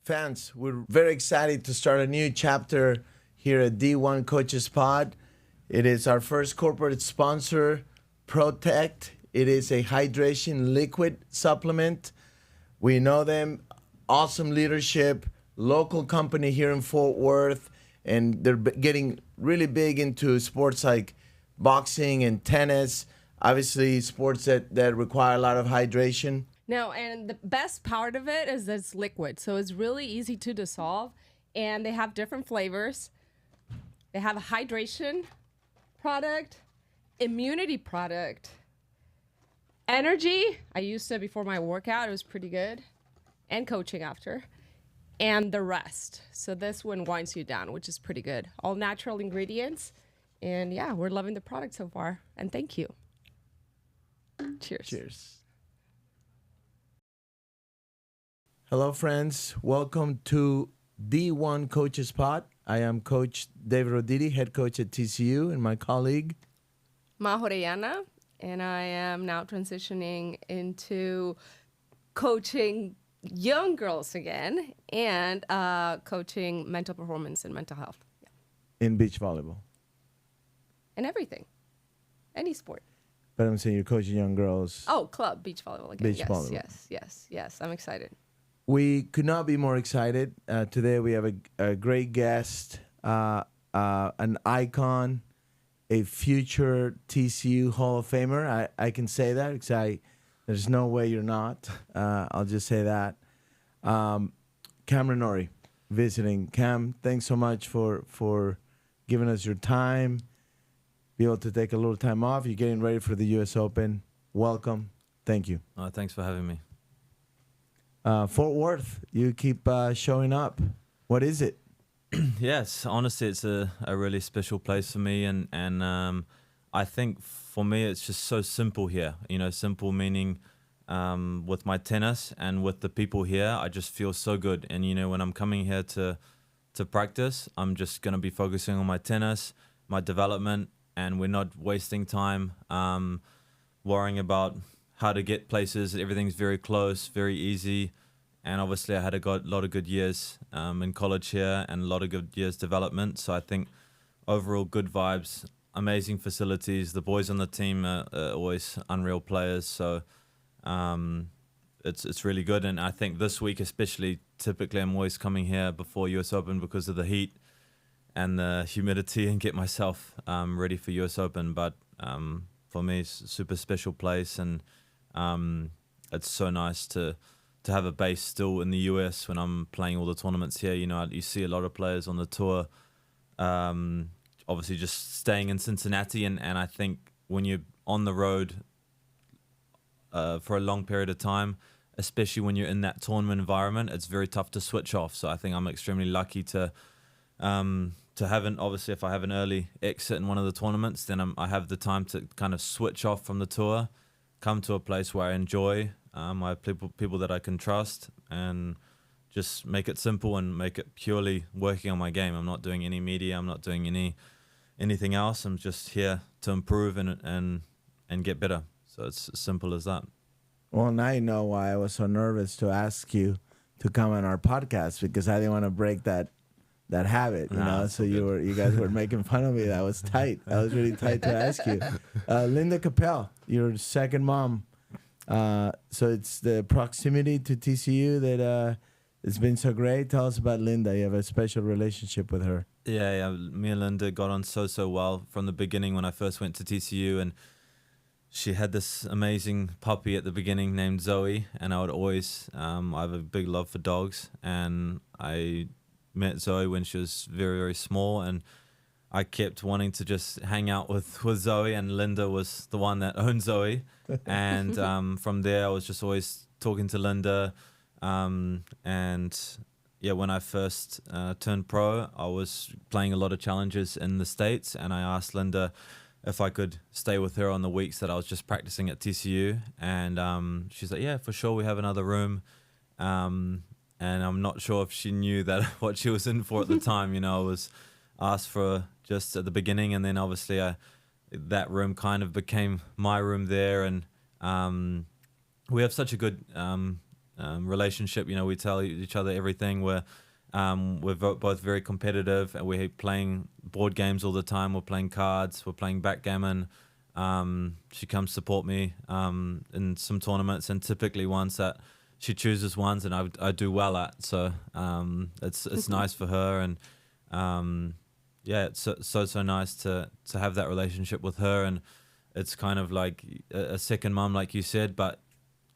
Fans, we're very excited to start a new chapter here at D1 Coaches Pod. It is our first corporate sponsor, Protect. It is a hydration liquid supplement. We know them, awesome leadership, local company here in Fort Worth, and they're getting really big into sports like boxing and tennis, obviously sports that require a lot of hydration. No, and the best part of it is that it's liquid, so it's really easy to dissolve, and they have different flavors. They have a hydration product, immunity product, energy. I used it before my workout. It was pretty good, and coaching after, and the rest. So this one winds you down, which is pretty good. All natural ingredients, and yeah, we're loving the product so far, and thank you. Cheers. Cheers. Hello, friends. Welcome to D1 Coaches Pod. I am Coach David Roditi, head coach at TCU, and my colleague, Mahoreyana, and I am now transitioning into coaching young girls again and coaching mental performance and mental health. Yeah. in beach volleyball. And everything. Any sport. But I'm saying you're coaching young girls. Oh, club, beach volleyball again. Beach volleyball. Yes. I'm excited. We could not be more excited. Today we have a great guest, an icon, a future TCU Hall of Famer. I can say that because there's no way you're not. I'll just say that. Cam Norrie visiting. Cam, thanks so much for giving us your time. Be able to take a little time off. You're getting ready for the U.S. Open. Welcome. Thank you. Thanks for having me. Fort Worth, you keep showing up. What is it? Yes, honestly, it's a really special place for me, and I think for me it's just so simple here. You know, simple meaning with my tennis and with the people here, I just feel so good. And you know, when I'm coming here to practice, I'm just gonna be focusing on my tennis, my development, and we're not wasting time worrying about how to get places. Everything's very close, very easy. And obviously I had a lot of good years in college here and a lot of good years development. So I think overall good vibes, amazing facilities. The boys on the team are always unreal players. So it's really good. And I think this week especially, typically I'm always coming here before US Open because of the heat and the humidity and get myself ready for US Open. But for me, it's a super special place, and it's so nice to have a base still in the US when I'm playing all the tournaments here. You know, you see a lot of players on the tour, obviously just staying in Cincinnati, and I think when you're on the road for a long period of time, especially when you're in that tournament environment, it's very tough to switch off. So I think I'm extremely lucky to have obviously if I have an early exit in one of the tournaments, then I have the time to kind of switch off from the tour, come to a place where I enjoy. I have people that I can trust, and just make it simple and make it purely working on my game. I'm not doing any media. I'm not doing anything else. I'm just here to improve and get better. So it's as simple as that. Well, now you know why I was so nervous to ask you to come on our podcast, because I didn't want to break that habit, you know. So you guys were making fun of me. That was tight. That was really tight to ask you. Linda Capel, your second mom. So it's the proximity to TCU that it's been so great. Tell us about Linda. You have a special relationship with her. Yeah. Me and Linda got on so well from the beginning when I first went to TCU, and she had this amazing puppy at the beginning named Zoe, and I would always, I have a big love for dogs, and I met Zoe when she was very, very small, and I kept wanting to just hang out with Zoe, and Linda was the one that owned Zoe. And from there, I was just always talking to Linda. And yeah, when I first turned pro, I was playing a lot of challenges in the States, and I asked Linda if I could stay with her on the weeks that I was just practicing at TCU. And she's like, yeah, for sure, we have another room. And I'm not sure if she knew that what she was in for at the time. You know, I was asked for just at the beginning, and then obviously that room kind of became my room there. And we have such a good relationship. You know, we tell each other everything. We're both very competitive, and we're playing board games all the time. We're playing cards. We're playing backgammon. She comes support me in some tournaments, and typically ones that she chooses ones and I do well at. So it's nice for her, and yeah, it's so nice to have that relationship with her, and it's kind of like a second mum, like you said, but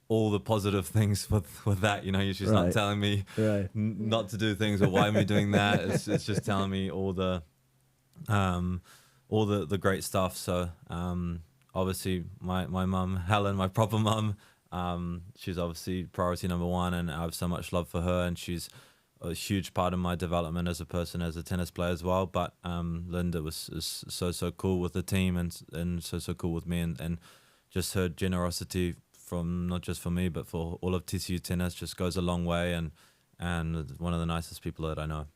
all the positive things with that, you know, she's not telling me not to do things or why am I doing that. It's just telling me all the great stuff. So obviously my mum, Helen, my proper mum, she's obviously priority number one, and I have so much love for her, and she's a huge part of my development as a person, as a tennis player as well. But Linda is so cool with the team, and so cool with me, and just her generosity from not just for me but for all of TCU tennis just goes a long way, and one of the nicest people that I know.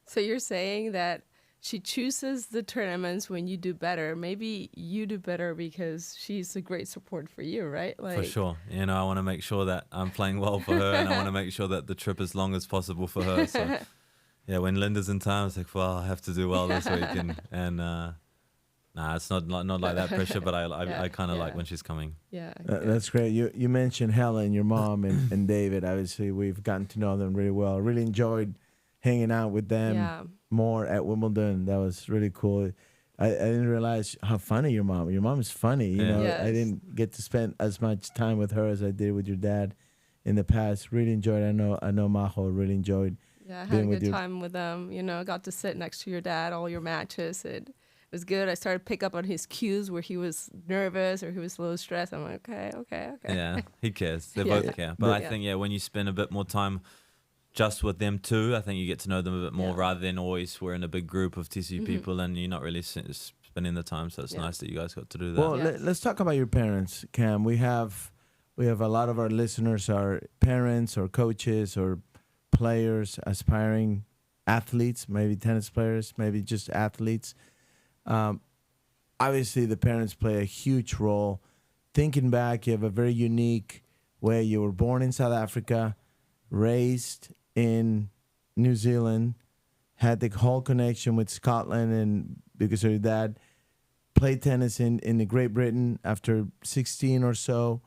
So you're saying that she chooses the tournaments when you do better. Maybe you do better because she's a great support for you, right? Like, for sure. You know, I want to make sure that I'm playing well for her, and I want to make sure that the trip is long as possible for her. So yeah, when Linda's in town, it's like, well, I have to do well this week, and nah, it's not like that pressure, but I kind of like when she's coming. Yeah. That's great. You mentioned Helen, your mom, and David. Obviously, we've gotten to know them really well. Really enjoyed hanging out with them more at Wimbledon. That was really cool. I didn't realize how funny your mom. Your mom is funny. You know, Yes. I didn't get to spend as much time with her as I did with your dad in the past. Really enjoyed. I know Majo really enjoyed. Yeah, I had a good time with them. You know, I got to sit next to your dad all your matches. It was good. I started to pick up on his cues where he was nervous or he was a little stressed. I'm like, okay. Yeah, he cares. They both care. But I think, when you spend a bit more time just with them too, I think you get to know them a bit more rather than always we're in a big group of TCU people and you're not really spending the time. So it's nice that you guys got to do that. Well, let's talk about your parents, Cam. We have a lot of our listeners are parents or coaches or players, aspiring athletes, maybe tennis players, maybe just athletes. Obviously, the parents play a huge role. Thinking back, you have a very unique way. You were born in South Africa, raised in New Zealand, had the whole connection with Scotland, and because of your dad, played tennis in Great Britain after 16 or so,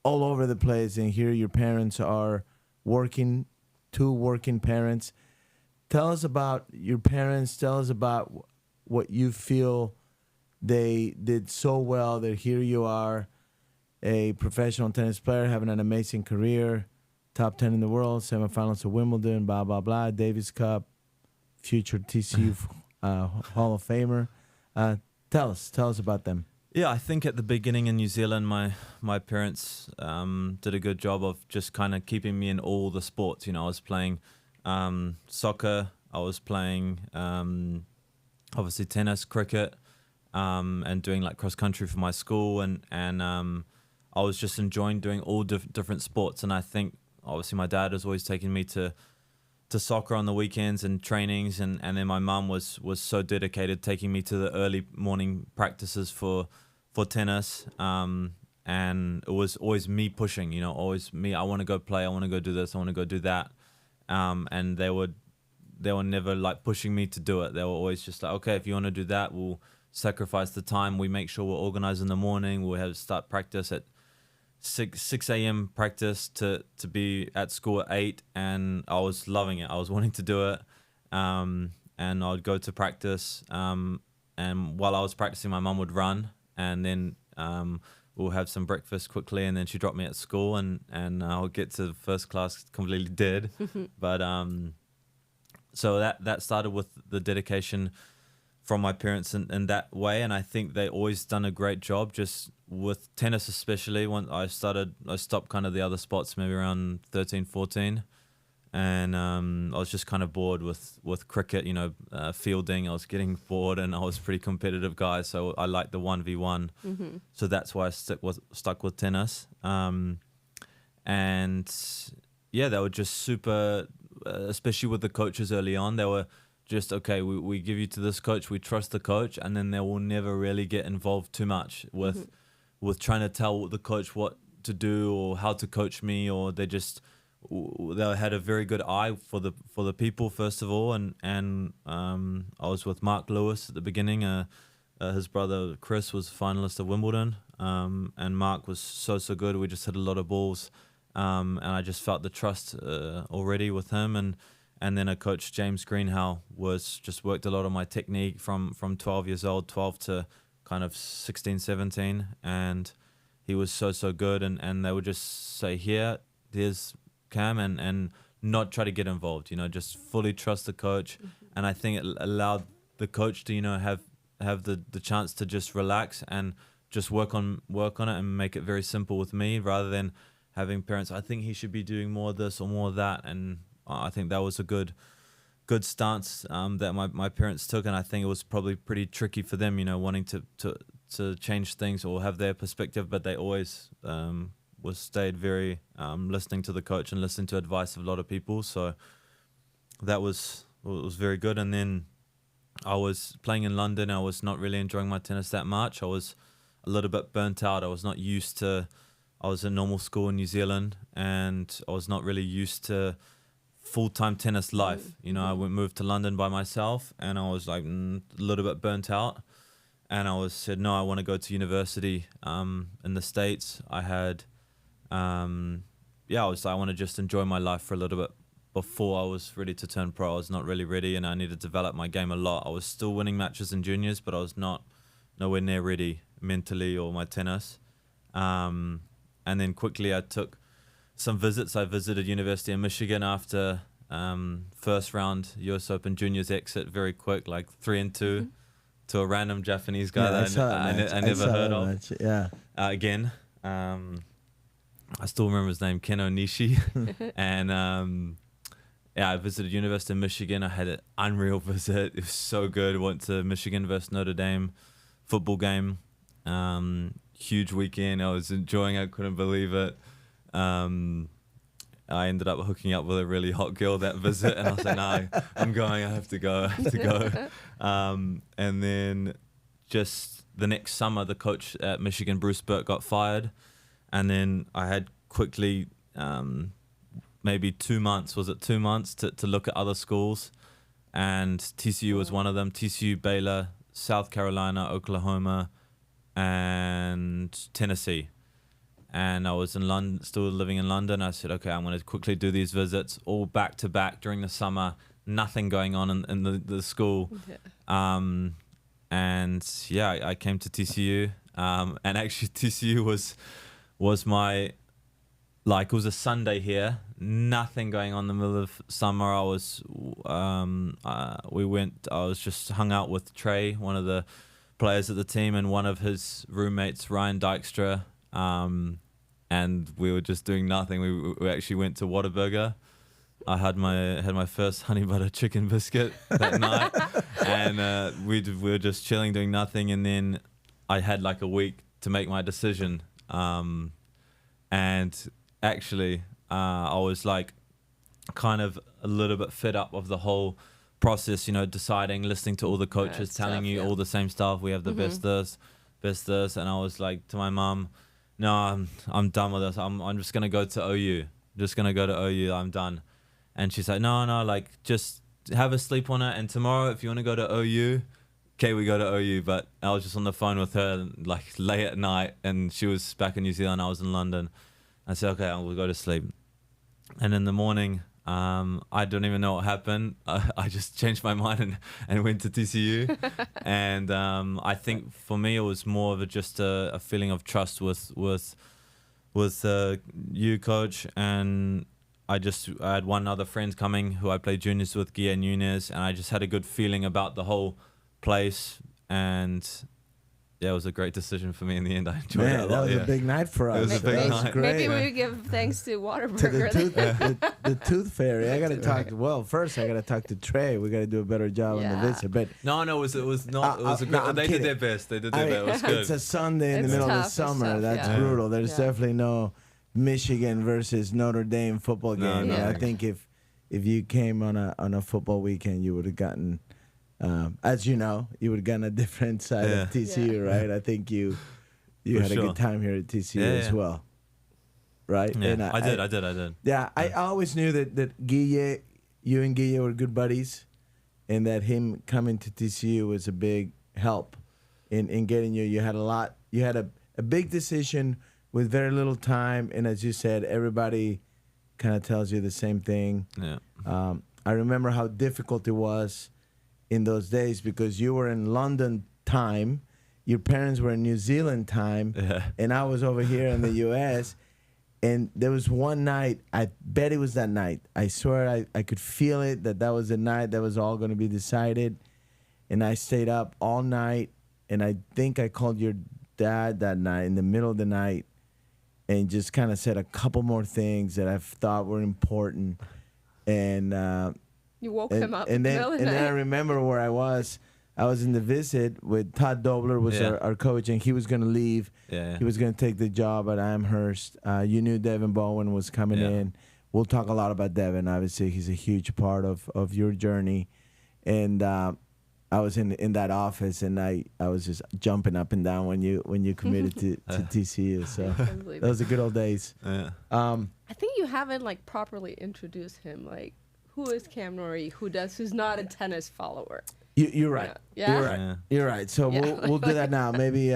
all over the place. And here your parents are working, two working parents. Tell us about your parents. Tell us about what you feel they did so well that here you are, a professional tennis player, having an amazing career, top 10 in the world, semifinals of Wimbledon, blah, blah, blah, Davis Cup, future TCU Hall of Famer. Tell us about them. Yeah, I think at the beginning in New Zealand, my parents did a good job of just kind of keeping me in all the sports. You know, I was playing soccer, I was playing obviously tennis, cricket, and doing like cross country for my school, and I was just enjoying doing all different sports. And I think obviously my dad was always taking me to soccer on the weekends and trainings, and then my mum was so dedicated, taking me to the early morning practices for tennis, and it was always me pushing, you know, always me, I want to go play, I want to go do this, I want to go do that, and they were never like pushing me to do it. They were always just like, okay, if you want to do that, we'll sacrifice the time, we make sure we're organized in the morning, we'll have start practice at 6 a.m. practice to be at school at 8, and I was loving it. I was wanting to do it, and I would go to practice, and while I was practicing, my mum would run, and then we'll have some breakfast quickly, and then she'd drop me at school, and I'll get to first class completely dead. But so that started with the dedication from my parents in that way, and I think they always done a great job just with tennis, especially when I stopped kind of the other sports maybe around 13, 14, and I was just kind of bored with cricket, you know, fielding. I was getting bored, and I was a pretty competitive guy, so I liked the 1v1. So that's why I stuck with tennis. And yeah, they were just super, especially with the coaches early on, they were just, okay, we give you to this coach, we trust the coach, and then they will never really get involved too much with trying to tell the coach what to do or how to coach me, or they had a very good eye for the people first of all. And I was with Mark Lewis at the beginning. His brother Chris was a finalist at Wimbledon, and Mark was so good. We just hit a lot of balls, and I just felt the trust already with him. And then a coach, James Greenhow, just worked a lot on my technique from 12 years old, 12 to kind of 16, 17, and he was so good. And they would just say, here's Cam, and not try to get involved, just fully trust the coach. And I think it allowed the coach to, have the chance to just relax and just work on it and make it very simple with me, rather than having parents, I think he should be doing more of this or more of that. And I think that was a good stance that my parents took, and I think it was probably pretty tricky for them, wanting to change things or have their perspective, but they always stayed very listening to the coach and listening to advice of a lot of people. So that was very good. And then I was playing in London. I was not really enjoying my tennis that much. I was a little bit burnt out. I was not used to. I was in normal school in New Zealand, and I was not really used to full-time tennis life. I moved to London by myself, and I was like a little bit burnt out. And I said, no, I want to go to university in the States. I had, I want to just enjoy my life for a little bit before I was ready to turn pro. I was not really ready, and I needed to develop my game a lot. I was still winning matches in juniors, but I was nowhere near ready mentally or my tennis. And then quickly I took some visits. I visited University of Michigan after first round US Open Juniors exit, very quick, like 3-2 to a random Japanese guy that I never heard of. Again, I still remember his name, Ken Onishi. And I visited University of Michigan. I had an unreal visit. It was so good. Went to Michigan versus Notre Dame football game. Huge weekend. I was enjoying it. I couldn't believe it. I ended up hooking up with a really hot girl that visit, and I was like, no, I'm going. I have to go. And then just the next summer, the coach at Michigan, Bruce Burt, got fired. And then I had quickly maybe 2 months, was it 2 months, to look at other schools. And TCU was one of them. TCU, Baylor, South Carolina, Oklahoma, and Tennessee. And I was in London, still living in London. I said, okay, I'm going to quickly do these visits, all back to back during the summer. Nothing going on in the school. Yeah. I came to TCU. And actually TCU was my, like, it was a Sunday here. Nothing going on in the middle of summer. I was just hung out with Trey, one of the players of the team, and one of his roommates, Ryan Dykstra. And we were just doing nothing. We actually went to Whataburger. I had my first honey butter chicken biscuit that night, and we were just chilling, doing nothing. And then I had like a week to make my decision. And actually, I was like kind of a little bit fed up of the whole process, deciding, listening to all the coaches telling you all the same stuff. We have the best this. And I was like to my mom, no, I'm done with this. I'm just going to go to OU. Just going to go to OU. I'm done. And she's like, no, like just have a sleep on it. And tomorrow, if you want to go to OU, okay, we go to OU. But I was just on the phone with her like late at night, and she was back in New Zealand. I was in London. I said, okay, I will go to sleep. And in the morning, I don't even know what happened. I just changed my mind and went to TCU. And I think for me, it was more of just a feeling of trust with you, coach. And I had one other friend coming who I played juniors with, Guillermo Nunez, and I just had a good feeling about the whole place. And yeah, it was a great decision for me in the end. I enjoyed it a lot. That was a big night for us. It was a big night. Great. Maybe we give thanks to Whataburger. To the Tooth Fairy. I got to talk. Well, first I got to talk to Trey. We got to do a better job on the visit. But no, it was not. It was a good. They did their best. They did their best. It was good. It's a Sunday in the middle of the summer. That's brutal. There's definitely no Michigan versus Notre Dame football game. No. I think if you came on a football weekend, you would have gotten. As you know, you would have gotten a different side of TCU, right? I think you had a good time here at TCU as well. right? Yeah, And I did. Yeah, I always knew that Guille, you and Guille were good buddies, and that him coming to TCU was a big help in getting you. You had a big decision with very little time, and as you said, everybody kind of tells you the same thing. Yeah. I remember how difficult it was in those days because you were in London time, your parents were in New Zealand time, Yeah. and I was over here in the U.S. And there was one night, I bet it was that night. I swear I could feel it, that was the night that was all going to be decided. And I stayed up all night, and I think I called your dad that night in the middle of the night and just kind of said a couple more things that I thought were important. And You woke him up and in the then middle of the and then I night. remember where I was. I was in the visit with Todd Dobler was Yeah. our coach, and he was going to leave. Yeah. He was going to take the job at Amherst. You knew Devin Bowen was coming Yeah. in. We'll talk a lot about Devin. Obviously, he's a huge part of your journey. And I was in that office, and I was just jumping up and down when you committed to TCU. So I can't believe those are good old days. Yeah. I think you haven't like properly introduced him. Like, who is Cam Norrie? Who's not a tennis follower? You're right. Yeah. You're right. Yeah. You're right. So Yeah. we'll do that now. Maybe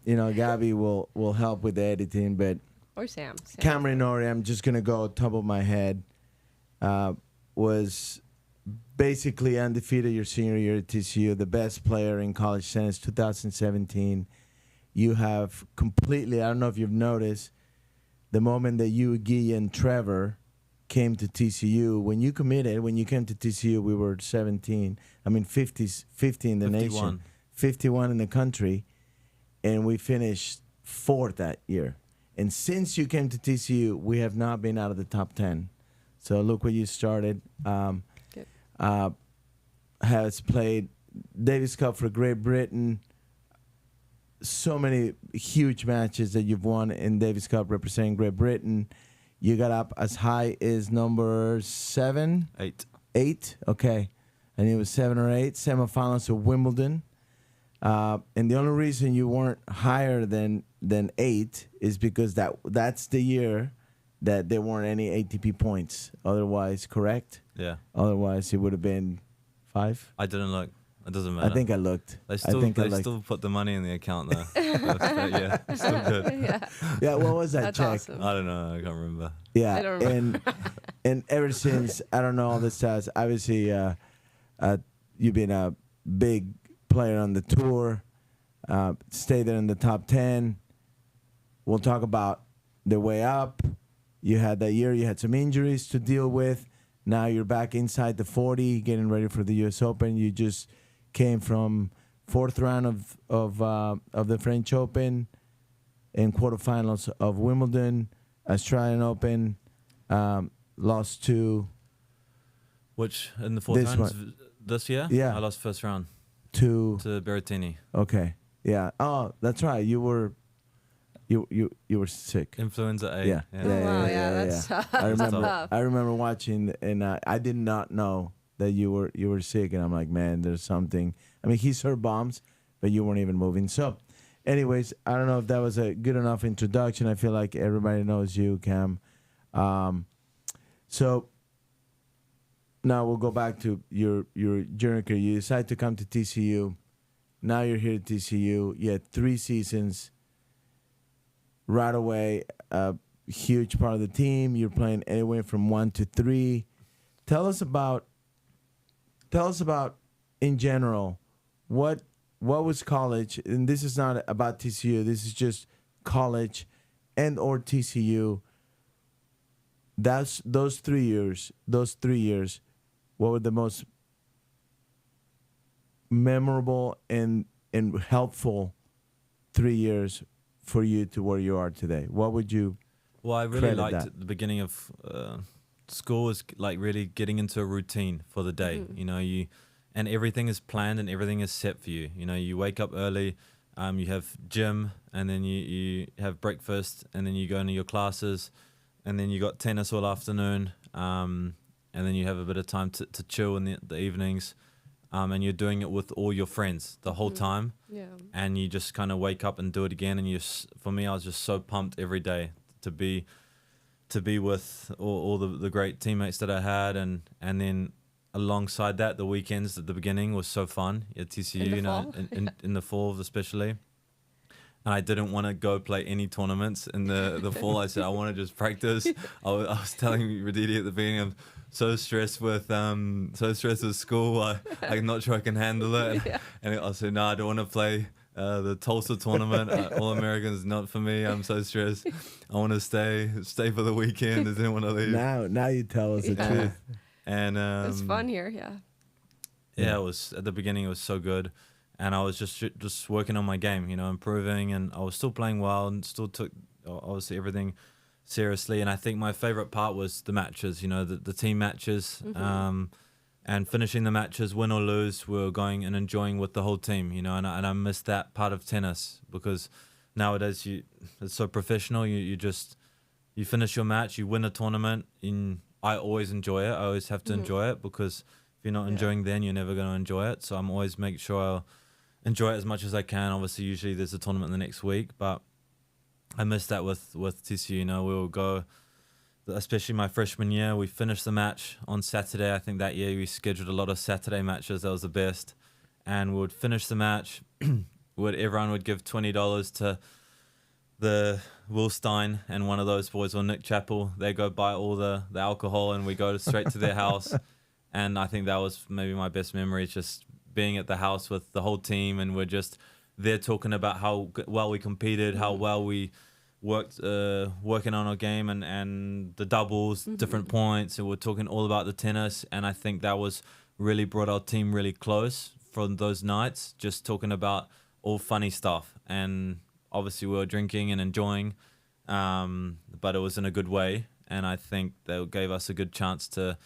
Gabby will help with the editing, but Or Sam. Cameron Norrie, I'm just gonna go top of my head, was basically undefeated your senior year at TCU, the best player in college tennis 2017. You have completely, I don't know if you've noticed, the moment that you, Guy, and Trevor came to TCU, when you came to TCU, we were 17. I mean, 50 in the 51. nation, 51 in the country, and we finished fourth that year. And since you came to TCU, we have not been out of the top 10. So look where you started. Good. Has played Davis Cup for Great Britain. So many huge matches that you've won in Davis Cup representing Great Britain. You got up as high as number 7? 8. 8? Okay. And it was 7 or 8. Semifinals of Wimbledon. And the only reason you weren't higher than 8 is because that's the year that there weren't any ATP points. Otherwise, correct? Yeah. Otherwise, it would have been 5. I didn't look. It doesn't matter. I think I looked. They still, I think I they still put the money in the account though. Yeah, still good. Yeah. Yeah, what was that That's check? awesome. I don't know. I can't remember. Yeah, I don't remember. and ever since, I don't know all the stats. Obviously, you've been a big player on the tour. Stay there in the top 10. We'll talk about the way up. You had that year. You had some injuries to deal with. Now you're back inside the 40, getting ready for the U.S. Open. You just came from 4th round of the French Open and quarterfinals of Wimbledon, Australian Open. Lost to Which in the fourth This round one. this year? Yeah. I lost first round to to Berrettini. okay, yeah. Oh, that's right. You were sick. Influenza A. Yeah. Oh, wow, yeah, that's tough. I That's remember. tough. I remember watching, and I did not know that you were sick, and I'm like, man, there's something. I mean, he served bombs, but you weren't even moving. So, anyways, I don't know if that was a good enough introduction. I feel like everybody knows you, Cam. So now we'll go back to your journey career. You decided to come to TCU. Now you're here at TCU. You had 3 seasons. Right away, a huge part of the team. You're playing anywhere from 1 to 3. Tell us about in general what was college, and this is not about TCU. This is just college and or TCU. That's those 3 years. What were the most memorable and helpful 3 years for you to where you are today? What would you? Well, I really credit liked that? at the beginning of school was like really getting into a routine for the day. You know, and everything is planned and everything is set for you. You know, you wake up early, you have gym, and then you have breakfast, and then you go into your classes, and then you got tennis all afternoon, and then you have a bit of time to chill in the evenings, and you're doing it with all your friends the whole time. Yeah. And you just kind of wake up and do it again. And for me, I was just so pumped every day to be with all the great teammates that I had, and then alongside that, the weekends at the beginning was so fun at TCU, In the fall? in the fall especially. And I didn't want to go play any tournaments in the fall. I said I want to just practice. I was telling Roditi at the beginning, I'm so stressed with school. I'm not sure I can handle it. And I said, no, I don't want to play the Tulsa tournament. All Americans not for me. I'm so stressed. I want to stay for the weekend. I didn't want to leave. Now you tell us the truth. And It's fun here, yeah, it was at the beginning. It was so good, and I was just working on my game, improving, and I was still playing well, and still took obviously everything seriously. And I think my favorite part was the matches, the team matches, and finishing the matches, win or lose, we were going and enjoying with the whole team, and I miss that part of tennis, because nowadays it's so professional. You finish your match, you win a tournament. I always enjoy it. I always have to enjoy it, because if you're not enjoying then, you're never going to enjoy it. So I'm always making sure I'll enjoy it as much as I can. Obviously, usually there's a tournament the next week, but I miss that with TCU. We will go, especially my freshman year, we finished the match on Saturday. I think that year we scheduled a lot of Saturday matches. That was the best. And we would finish the match. Everyone would give $20 to the Will Stein and one of those boys, or Nick Chappell. They go buy all the alcohol, and we go straight to their house. And I think that was maybe my best memory, just being at the house with the whole team, and we're just there talking about how well we competed, how well we worked, working on our game, and the doubles, different points, and we're talking all about the tennis. And I think that was really brought our team really close from those nights, just talking about all funny stuff. And obviously we were drinking and enjoying, but it was in a good way. And I think that gave us a good chance to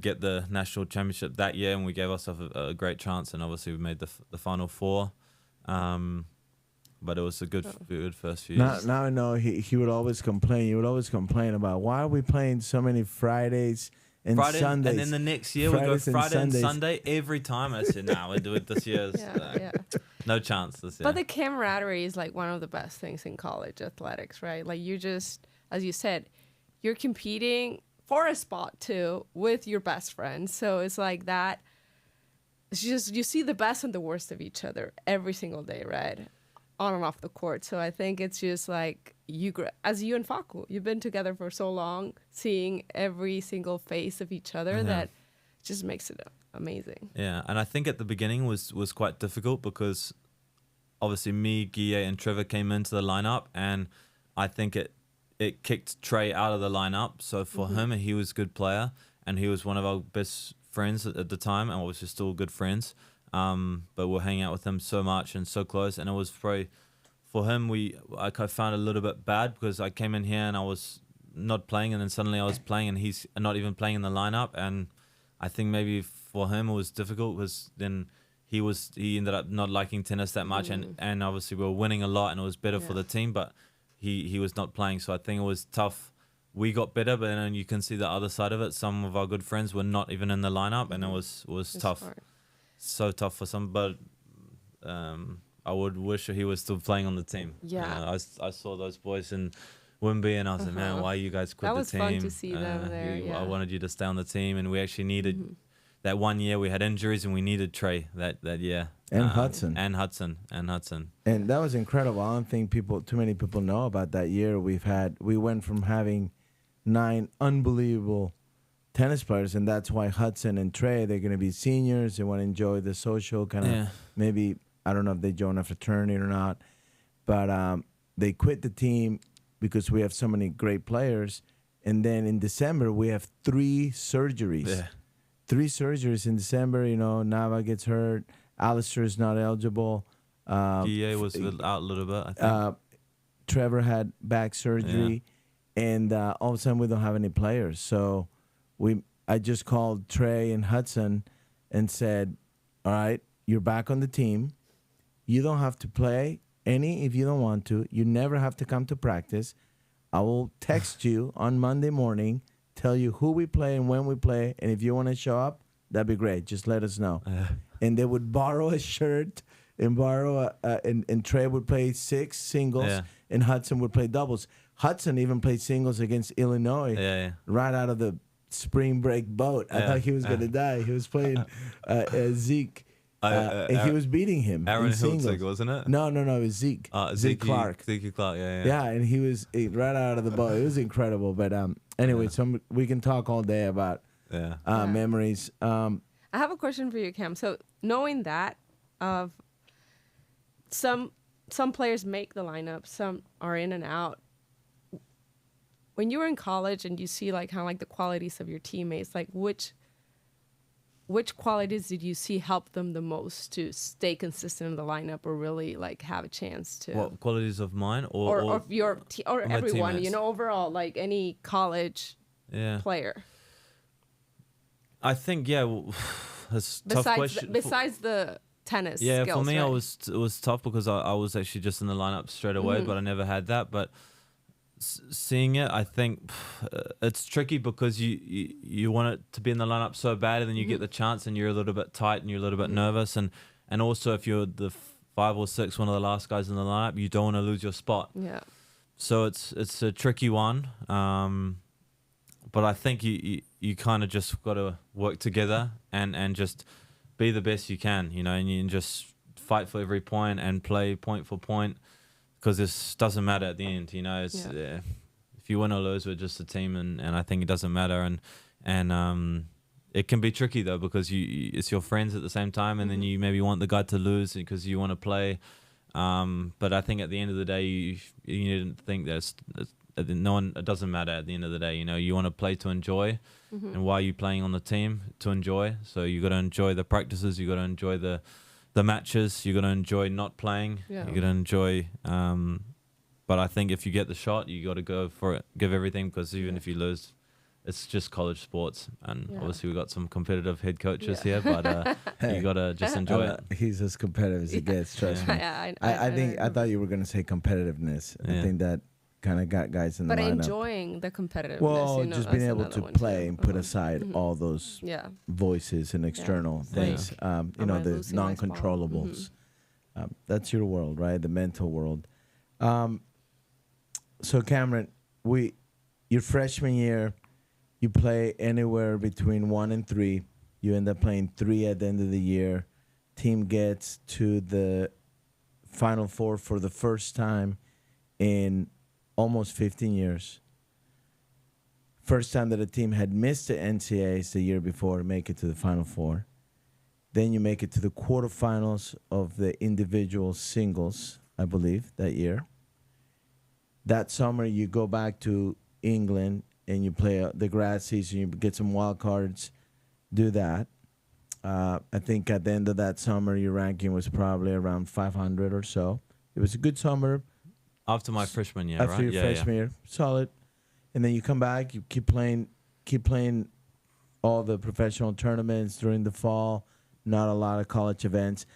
get the national championship that year, and we gave ourselves a great chance. And obviously we made the final four. But it was a good first few years. Now I know he would always complain. He would always complain about, why are we playing so many Fridays and Sundays? And then the next year we go Friday and Sunday every time. I said, nah, we'll do it this year. No chance this year. But the camaraderie is like one of the best things in college athletics, right? Like you just, as you said, you're competing for a spot too with your best friend. So it's like that. It's just, you see the best and the worst of each other every single day, right? On and off the court. So I think it's just like as you and Faku, you've been together for so long, seeing every single face of each other, that just makes it amazing. Yeah, and I think at the beginning was quite difficult, because obviously me, Guille, and Trevor came into the lineup, and I think it kicked Trey out of the lineup. So for him, he was a good player, and he was one of our best friends at the time, and obviously still good friends. But we're hanging out with him so much and so close, and it was probably for him. I found it a little bit bad, because I came in here and I was not playing, and then suddenly I was playing, and he's not even playing in the lineup. And I think maybe for him it was difficult, because then he ended up not liking tennis that much, and obviously we were winning a lot, and it was better for the team, but he was not playing. So I think it was tough. We got better, but then you can see the other side of it. Some of our good friends were not even in the lineup, and it was tough. Hard. So tough for some, but I would wish he was still playing on the team. Yeah, I saw those boys in Wimby, and I was like, man, why you guys quit the team? That was fun to see them there. I wanted you to stay on the team, and we actually needed that 1 year. We had injuries, and we needed Trey that year, and Hudson. And that was incredible. I don't think too many people know about that year. We went from having 9 unbelievable tennis players, and that's why Hudson and Trey, they're going to be seniors. They want to enjoy the social kind of, maybe, I don't know if they join a fraternity or not, but they quit the team because we have so many great players. And then in December, we have 3 surgeries. Yeah. 3 surgeries in December. Nava gets hurt. Alistair is not eligible. Guille was out a little bit, I think. Trevor had back surgery. And all of a sudden, we don't have any players. So I just called Trey and Hudson and said, all right, you're back on the team. You don't have to play any if you don't want to. You never have to come to practice. I will text you on Monday morning, tell you who we play and when we play. And if you want to show up, that'd be great. Just let us know. And they would borrow a shirt and and Trey would play 6 singles and Hudson would play doubles. Hudson even played singles against Illinois Yeah. right out of the spring break boat. I thought he was going to die. He was playing Zeke. And he was beating him Aaron in singles. Hiltzig, wasn't it? No, it was Zeke. Zeke Clark. Zeke Clark, yeah. Yeah, and he was right out of the boat. It was incredible. But anyway, we can talk all day about memories. I have a question for you, Cam. So knowing that of some players make the lineup, some are in and out. When you were in college and you see like kind of like the qualities of your teammates, like which qualities did you see help them the most to stay consistent in the lineup or really like have a chance to? What qualities of mine or of your or my everyone, teammates? you know, overall, like any college player. I think that's a tough question. Besides the tennis, skills, for me, right? it was tough because I was actually just in the lineup straight away, but I never had that. But seeing it, I think it's tricky because you want it to be in the lineup so bad, and then you get the chance, and you're a little bit tight, and you're a little bit nervous, and also if you're the 5 or 6, one of the last guys in the lineup, you don't want to lose your spot. Yeah. So it's a tricky one, but I think you kind of just got to work together and just be the best you can, you know, and you just fight for every point and play point for point. Because this doesn't matter at the end, you know. It's if you win or lose, we're just a team, and I think it doesn't matter. And it can be tricky though because it's your friends at the same time, and then you maybe want the guy to lose because you want to play. But I think at the end of the day, you need to think that it doesn't matter at the end of the day. You know, you want to play to enjoy, and why are you playing on the team to enjoy? So you got to enjoy the practices. You got to enjoy the matches. You're going to enjoy not playing. Yeah. You're going to enjoy. But I think if you get the shot, you got to go for it, give everything, because even if you lose, it's just college sports. And obviously we've got some competitive head coaches here, but you got to just enjoy it. He's as competitive as it gets, trust me. I thought you were going to say competitiveness. I think that kind of got guys in the lineup. But enjoying the competitiveness. Well, you know, just being that's able to another one play too. and put aside all those voices and external things. You know, the non-controllables. That's your world, right? The mental world. So Cameron, your freshman year, you play anywhere between 1 and 3. You end up playing 3 at the end of the year. Team gets to the Final Four for the first time in almost 15 years. First time that a team had missed the NCAAs the year before, make it to the Final Four. Then you make it to the quarterfinals of the individual singles, I believe, that year. That summer, you go back to England and you play the grad season. You get some wild cards, do that. I think at the end of that summer, your ranking was probably around 500 or so. It was a good summer. After my freshman year, After right? your freshman year, solid. And then you come back, you keep playing all the professional tournaments during the fall, not a lot of college events.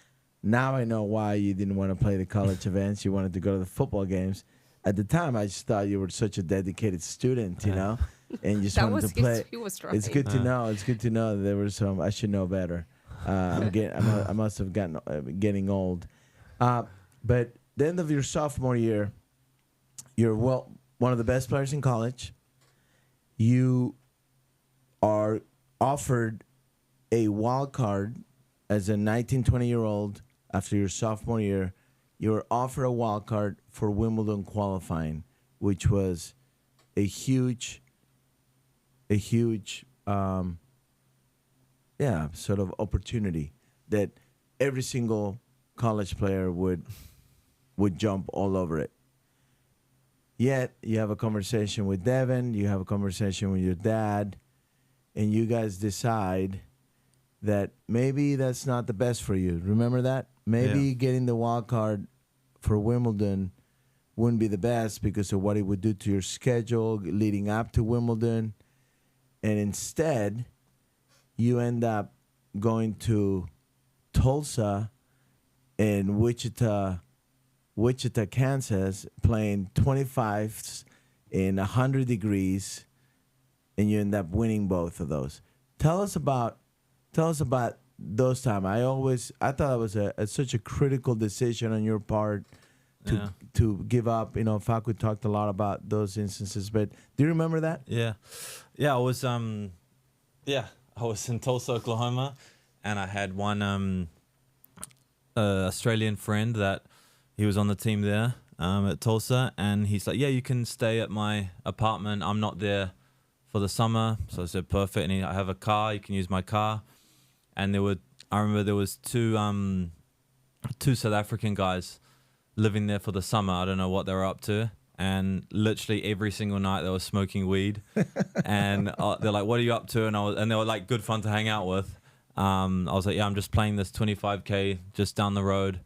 Now I know why you didn't want to play the college events. You wanted to go to the football games. At the time, I just thought you were such a dedicated student, you know, and you just wanted to play. He was trying. It's good to know. It's good to know that there were some. I should know better. I must have gotten getting old. But the end of your sophomore year, you're one of the best players in college. You are offered a wild card as a 19, 20-year-old after your sophomore year. You were offered a wild card for Wimbledon qualifying, which was a huge sort of opportunity that every single college player would jump all over it. Yet you have a conversation with Devin, you have a conversation with your dad, and you guys decide that maybe that's not the best for you. Remember that? Maybe getting the wild card for Wimbledon wouldn't be the best because of what it would do to your schedule leading up to Wimbledon. And instead, you end up going to Tulsa and Wichita, Kansas, playing 25s in 100 degrees, and you end up winning both of those. Tell us about those times. I thought it was such a critical decision on your part Yeah. to give up. You know, Facu talked a lot about those instances, but do you remember that? Yeah. I was I was in Tulsa, Oklahoma, and I had one Australian friend that he was on the team there at Tulsa, and he's like, yeah, you can stay at my apartment. I'm not there for the summer. So I said, perfect. And I have a car, you can use my car. And I remember there was two South African guys living there for the summer. I don't know what they were up to. And literally every single night they were smoking weed. And they're like, what are you up to? And they were like good fun to hang out with. I was like, yeah, I'm just playing this 25K just down the road.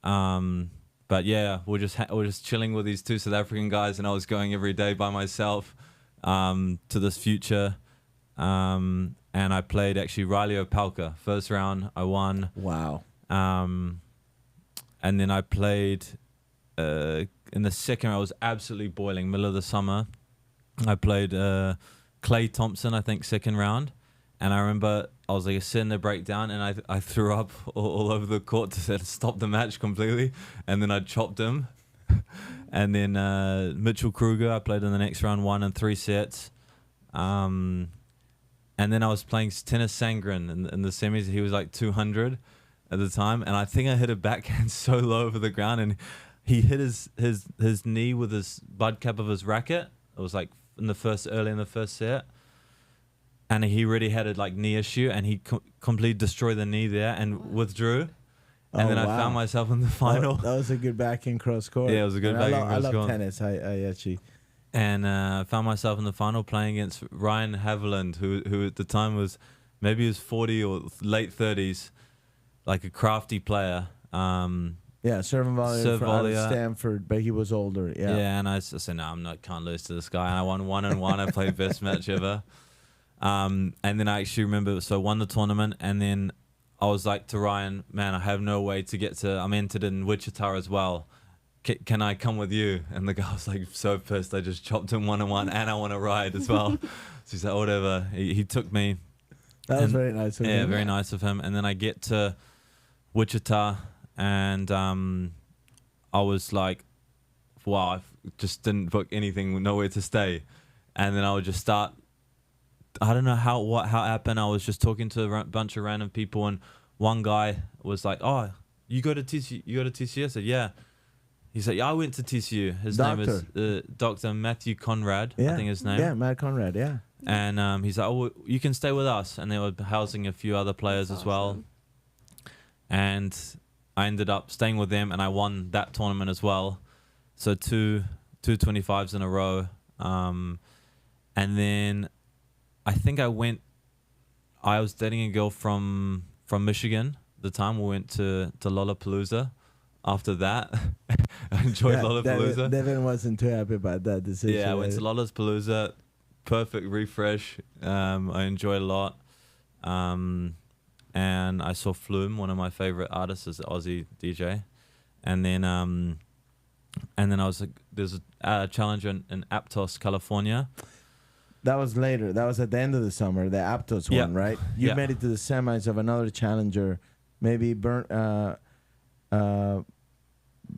But yeah, we're just chilling with these two South African guys, and I was going every day by myself to this future. And I played actually Riley Opelka. First round, I won. Wow. And then I played in the second round. I was absolutely boiling, middle of the summer. I played Clay Thompson, I think, second round. And I remember I was like sitting there breakdown, and I threw up all over the court to stop the match completely. And then I chopped him. And then Mitchell Kruger, I played in the next round, 1 and 3 sets. And then I was playing Tennis Sangren in the semis. He was like 200 at the time. And I think I hit a backhand so low over the ground, and he hit his knee with his bud cap of his racket. It was like early in the first set. And he really had a like knee issue, and he completely destroyed the knee there and withdrew. And then I found myself in the final. That was a good backhand cross court. Yeah, it was a good backhand cross court. I love tennis. I actually. And I found myself in the final playing against Ryan Haviland, who at the time was maybe he was 40 or late 30s, like a crafty player. Yeah, serve and volley out of Stanford, but he was older. Yeah. Yeah, and I said, no, can't lose to this guy. And I won 1-1. I played best match ever. And then I actually remember, so I won the tournament, and then I was like to Ryan, man, I have no way to get to, I'm entered in Wichita as well. Can I come with you? And the guy was like so pissed. I just chopped him 1-1, and I want to ride as well. So he's like, whatever. He took me. That was very nice of him. Yeah, very nice of him. And then I get to Wichita, and I was like, wow, I just didn't book anything, nowhere to stay. And then I would just start, I don't know how it happened. I was just talking to a bunch of random people, and one guy was like, "Oh, you go to TCU? You go to TCU?" I said, "Yeah." He's like, "Yeah, I went to TCU." His name is Dr. Matthew Conrad. Yeah. I think his name. Yeah, Matt Conrad. Yeah. And he's like, "Oh, well, you can stay with us." And they were housing a few other players as well. And I ended up staying with them, and I won that tournament as well. So two 25s in a row. And then I think I was dating a girl from Michigan at the time. We went to Lollapalooza after that. I enjoyed Lollapalooza. Devin wasn't too happy about that decision. Yeah, I went to Lollapalooza. Perfect refresh. I enjoyed a lot. And I saw Flume, one of my favorite artists, is an Aussie DJ. And then I was like, there's a challenger in Aptos, California. That was later. That was at the end of the summer, the Aptos one, right? You made it to the semis of another challenger, maybe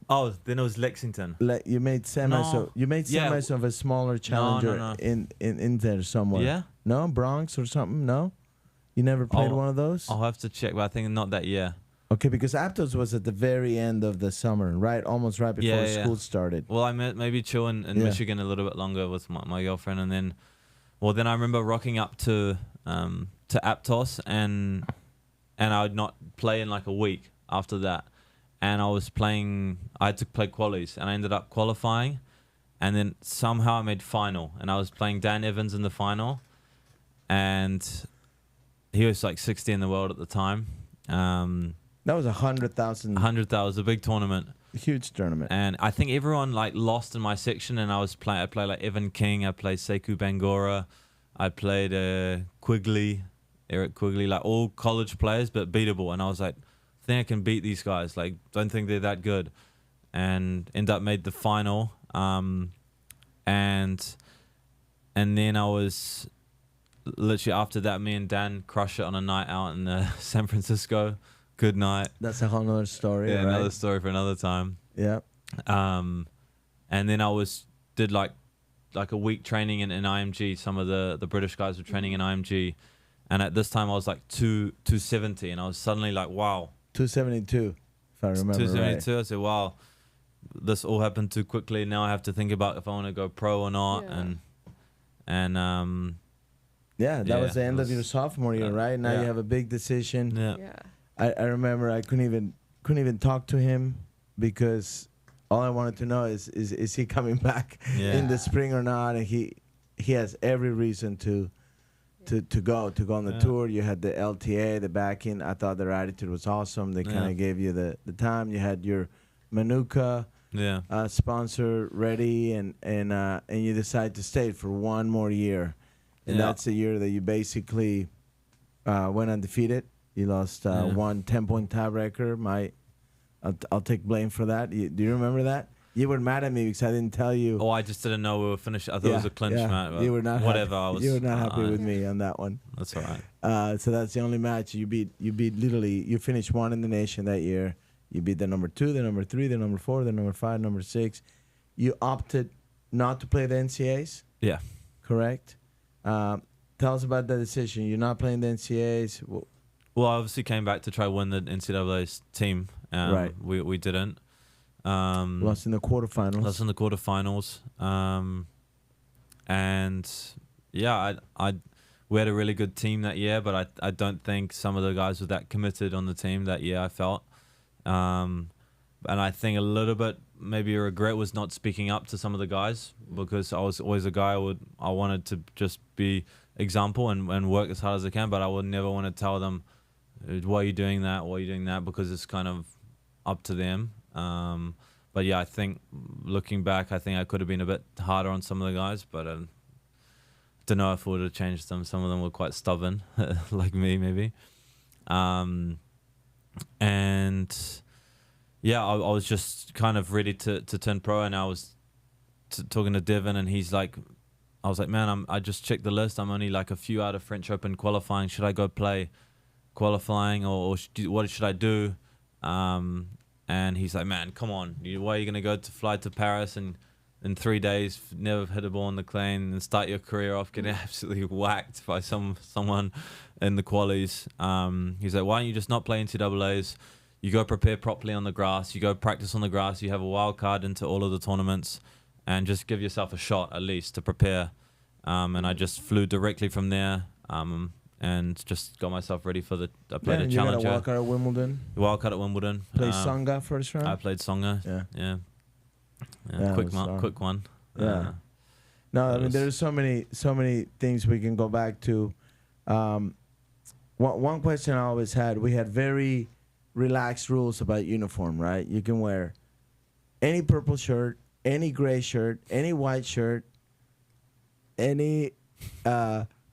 Oh, then it was Lexington. You made semis. No. You made semis of a smaller challenger in there somewhere. Yeah. No, Bronx or something. No, you never played one of those. I'll have to check, but I think not that year. Okay, because Aptos was at the very end of the summer, right? Almost right before school started. Well, I maybe chill in Michigan a little bit longer with my girlfriend, and then, then I remember rocking up to Aptos, and I would not play in like a week after that, and I had to play qualies, and I ended up qualifying, and then somehow I made final, and I was playing Dan Evans in the final, and he was like 60 in the world at the time. That was 100,000. 100,000 was a big tournament. Huge tournament. And I think everyone like lost in my section, and I played like Evan King, I played Sekou Bangora, I played Eric Quigley, like all college players, but beatable. And I was like, I think I can beat these guys. Like, don't think they're that good. And end up made the final. And then I was literally after that, me and Dan crushed it on a night out in San Francisco. Good night. That's a whole other story. Yeah, right? Another story for another time. Yeah. And then did like a week training in IMG. Some of the British guys were training in IMG, and at this time I was like 270, and I was suddenly like, wow, 272, if I remember 272. right. I said, wow, this all happened too quickly. Now I have to think about if I want to go pro or not, Yeah, that was the end of your sophomore year, right? Now you have a big decision. Yeah. I remember I couldn't even talk to him because all I wanted to know is he coming back in the spring or not? And he has every reason to go on the tour. You had the LTA, the backing. I thought their attitude was awesome. They kind of gave you the time. You had your Manuka sponsor ready, and you decide to stay for one more year. And that's the year that you basically went undefeated. You lost one 10-point tiebreaker. I'll take blame for that. Do you remember that? You were mad at me because I didn't tell you. Oh, I just didn't know we were finished. I thought it was a clinch match. You were not whatever. Happy. You were not happy with me on that one. That's all right. So that's the only match you beat. You beat literally. You finished one in the nation that year. You beat the number 2, the number 3, the number 4, the number 5, number 6. You opted not to play the NCAAs. Yeah. Correct. Tell us about that decision. You're not playing the NCAAs. Well, I obviously came back to try win the NCAA's team. Right. We didn't. Lost in the quarterfinals. And yeah, we had a really good team that year, but I don't think some of the guys were that committed on the team that year. I felt, and I think a little bit maybe a regret was not speaking up to some of the guys, because I was always a guy I wanted to just be example and work as hard as I can, but I would never want to tell them, why are you doing that? Why are you doing that? Because it's kind of up to them. But yeah, I think looking back, I think I could have been a bit harder on some of the guys, but I don't know if it would have changed them. Some of them were quite stubborn, like me maybe. And yeah, I was just kind of ready to turn pro, and I was talking to Devin, and I was like, man, I just checked the list. I'm only like a few out of French Open qualifying. Should I go play qualifying, or what should I do? And he's like, man, come on. Why are you going to fly to Paris and in 3 days never hit a ball in the clay and start your career off getting absolutely whacked by someone in the qualies? He's like, why don't you just not play NCAAs? You go prepare properly on the grass. You go practice on the grass. You have a wild card into all of the tournaments, and just give yourself a shot at least to prepare. And I just flew directly from there. And just got myself ready for I played a challenger. You got a wild card at Wimbledon. Wild card at Wimbledon. Played Songa first round. I played Songa. Yeah. Quick one. Yeah. No, I mean there's so many things we can go back to. One question I always had: we had very relaxed rules about uniform, right? You can wear any purple shirt, any gray shirt, any white shirt, any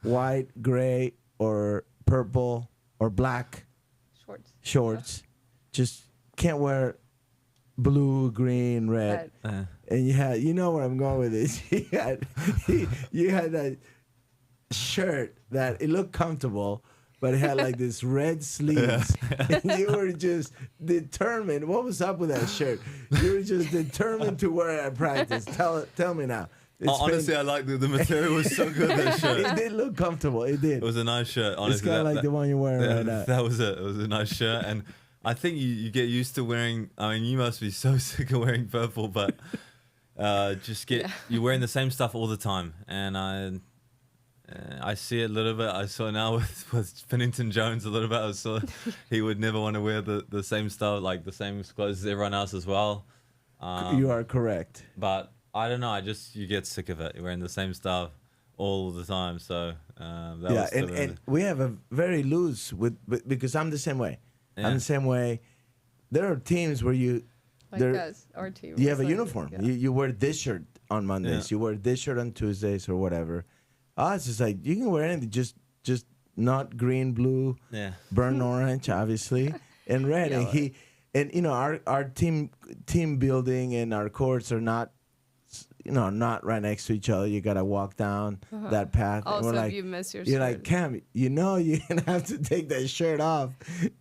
white, gray, or purple or black shorts. Just can't wear blue, green, red. And you know where I'm going with this. You had that shirt that it looked comfortable, but it had like this red sleeves. And you were just determined. What was up with that shirt? You were just determined to wear it at practice. Tell me now. Honestly, I like the material was so good, that shirt. It did look comfortable. It did. It was a nice shirt, honestly. It's kind of like the one you're wearing right now. That was it. It was a nice shirt. And I think you get used to wearing, I mean, you must be so sick of wearing purple, but you're wearing the same stuff all the time. And I see it a little bit. I saw now with Pennington Jones a little bit. I saw he would never want to wear the same stuff, like the same clothes as everyone else as well. You are correct. But I don't know. You get sick of it. You're wearing the same stuff all the time. So and we have a very loose because I'm the same way. Yeah. I'm the same way. There are teams where you our team. You have a uniform. Yeah. You wear this shirt on Mondays. Yeah. You wear this shirt on Tuesdays or whatever. It's just like you can wear anything. Just not green, blue, burnt orange, obviously, and red. And you know our team building and our courts are not. Not right next to each other. You gotta walk down that path. Also, and we're like, you miss your you're like, Cam, you're gonna have to take that shirt off.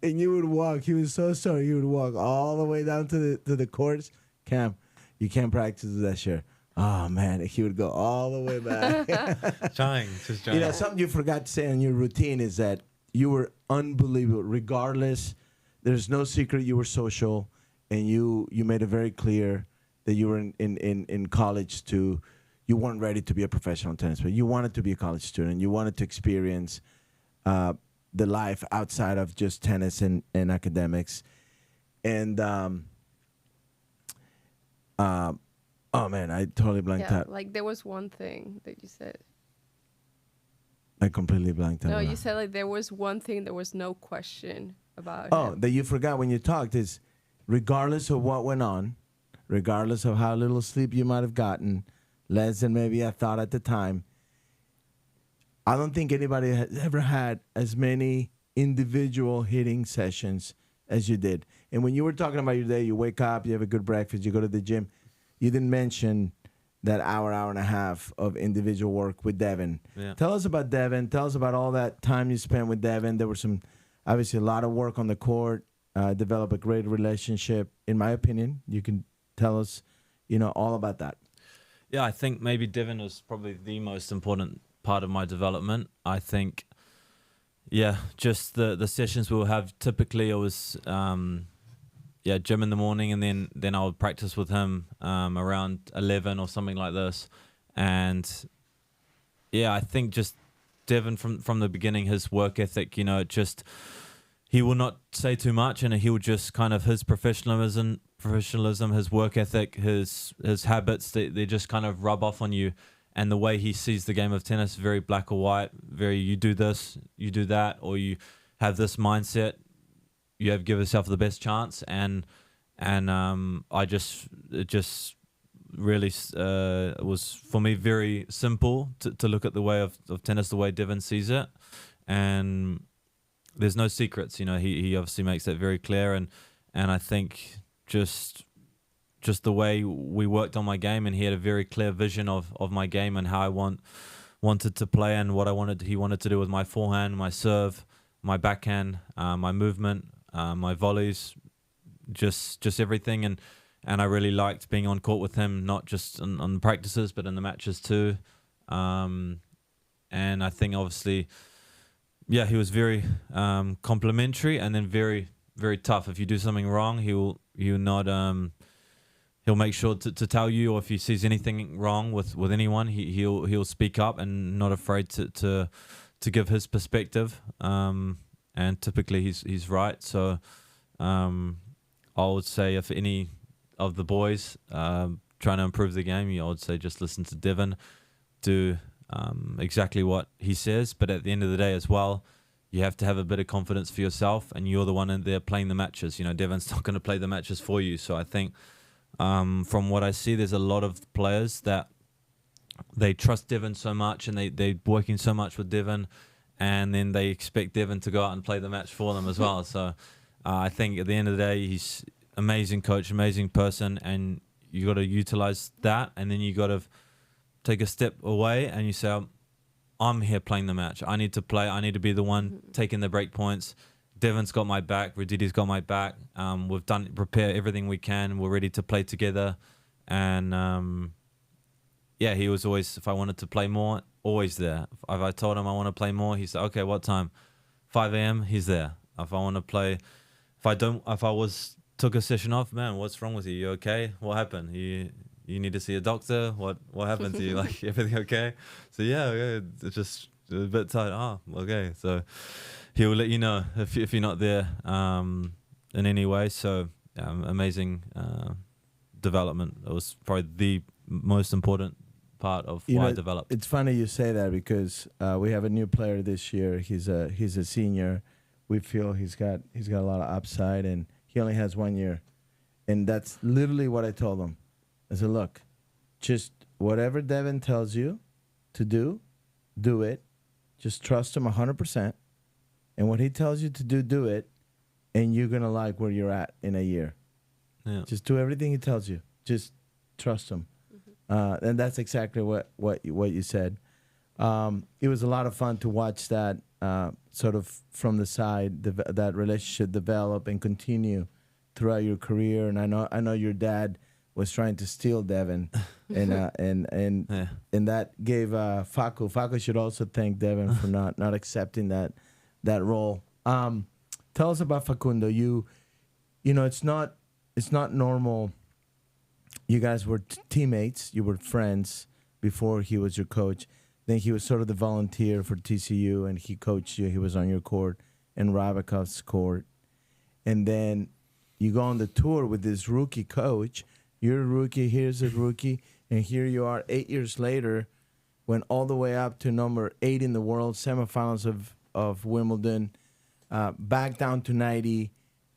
And you would walk. He was so sorry. You would walk all the way down to the courts. Cam, You can't practice with that shirt. Oh man, he would go all the way back. Just trying. You know, something you forgot to say in your routine is that you were unbelievable. Regardless, there's no secret you were social, and you made it very clear that you were in college to. You weren't ready to be a professional tennis player. You wanted to be a college student. You wanted to experience the life outside of just tennis and academics. And oh man, I totally blanked out. Like there was one thing that you said. I completely blanked out. No, you said like there was one thing there was no question about. Oh, him. that you forgot when you talked is regardless of what went on, regardless of how little sleep you might have gotten, less than maybe I thought at the time, I don't think anybody has ever had as many individual hitting sessions as you did. And when you were talking about your day, you wake up, you have a good breakfast, you go to the gym, you didn't mention that hour and a half of individual work with Devin. Yeah. Tell us about Devin. Tell us about all that time you spent with Devin. There was obviously a lot of work on the court, develop a great relationship. In my opinion, you can tell us, all about that. Yeah, I think maybe Devin was probably the most important part of my development. I think, just the sessions we'll have. Typically, it was, gym in the morning, and then I would practice with him around 11 or something like this. And I think just Devin from the beginning, his work ethic, he will not say too much, and he will just kind of his professionalism, his work ethic, his habits, they just kind of rub off on you. And the way he sees the game of tennis, very black or white, very you do this, you do that, or you have this mindset, you have give yourself the best chance. And it just really was for me very simple to look at the way of tennis the way Devin sees it. And there's no secrets, he obviously makes that very clear. And I think just the way we worked on my game, and he had a very clear vision of my game and how I wanted to play and what he wanted to do with my forehand, my serve, my backhand, my movement, my volleys, just everything. And I really liked being on court with him, not just on the practices, but in the matches too. And I think obviously, he was very complimentary, and then very, very tough. If you do something wrong, he'll make sure to tell you, or if he sees anything wrong with anyone, he'll speak up and not afraid to give his perspective. And typically he's right. So I would say if any of the boys trying to improve the game, I would say just listen to Devin, do exactly what he says. But at the end of the day as well, you have to have a bit of confidence for yourself, and you're the one in there playing the matches. Devin's not going to play the matches for you. So I think from what I see, there's a lot of players that they trust Devin so much, and they're working so much with Devin, and then they expect Devin to go out and play the match for them as well. So I think at the end of the day, he's amazing coach, amazing person, and you got to utilize that, and then you got to take a step away and you say, I'm here playing the match. I need to play. I need to be the one taking the break points. Devin's got my back. Roditi's got my back. We've prepare everything we can. We're ready to play together. And he was always, if I wanted to play more, always there. If I told him I want to play more, he said, okay, what time? 5 a.m. He's there. If I want to play, took a session off, man, what's wrong with you? You okay? What happened? You need to see a doctor? What happened to you? Like, everything okay? So it's just a bit tight. Oh, okay. So he'll let you know if you're not there in any way. So amazing development. It was probably the most important part of why I developed. It's funny you say that because we have a new player this year. He's a senior. We feel he's got a lot of upside, and he only has 1 year. And that's literally what I told him. I said, look, just whatever Devin tells you to do it. Just trust him 100%. And what he tells you to do it. And you're going to like where you're at in a year. Yeah. Just do everything he tells you. Just trust him. And that's exactly what you said. It was a lot of fun to watch that sort of from the side, that relationship develop and continue throughout your career. And I know your dad was trying to steal Devin, and Yeah. and that gave Facu. Facu should also thank Devin for not accepting that role. Tell us about Facundo. You know, it's not normal. You guys were teammates. You were friends before he was your coach. Then he was sort of the volunteer for TCU, and he coached you. He was on your court and Rabakov's court. And then you go on the tour with this rookie coach. You're a rookie. Here's a rookie. And here you are 8 years later, went all the way up to number 8 in the world, semifinals of Wimbledon, back down to 90,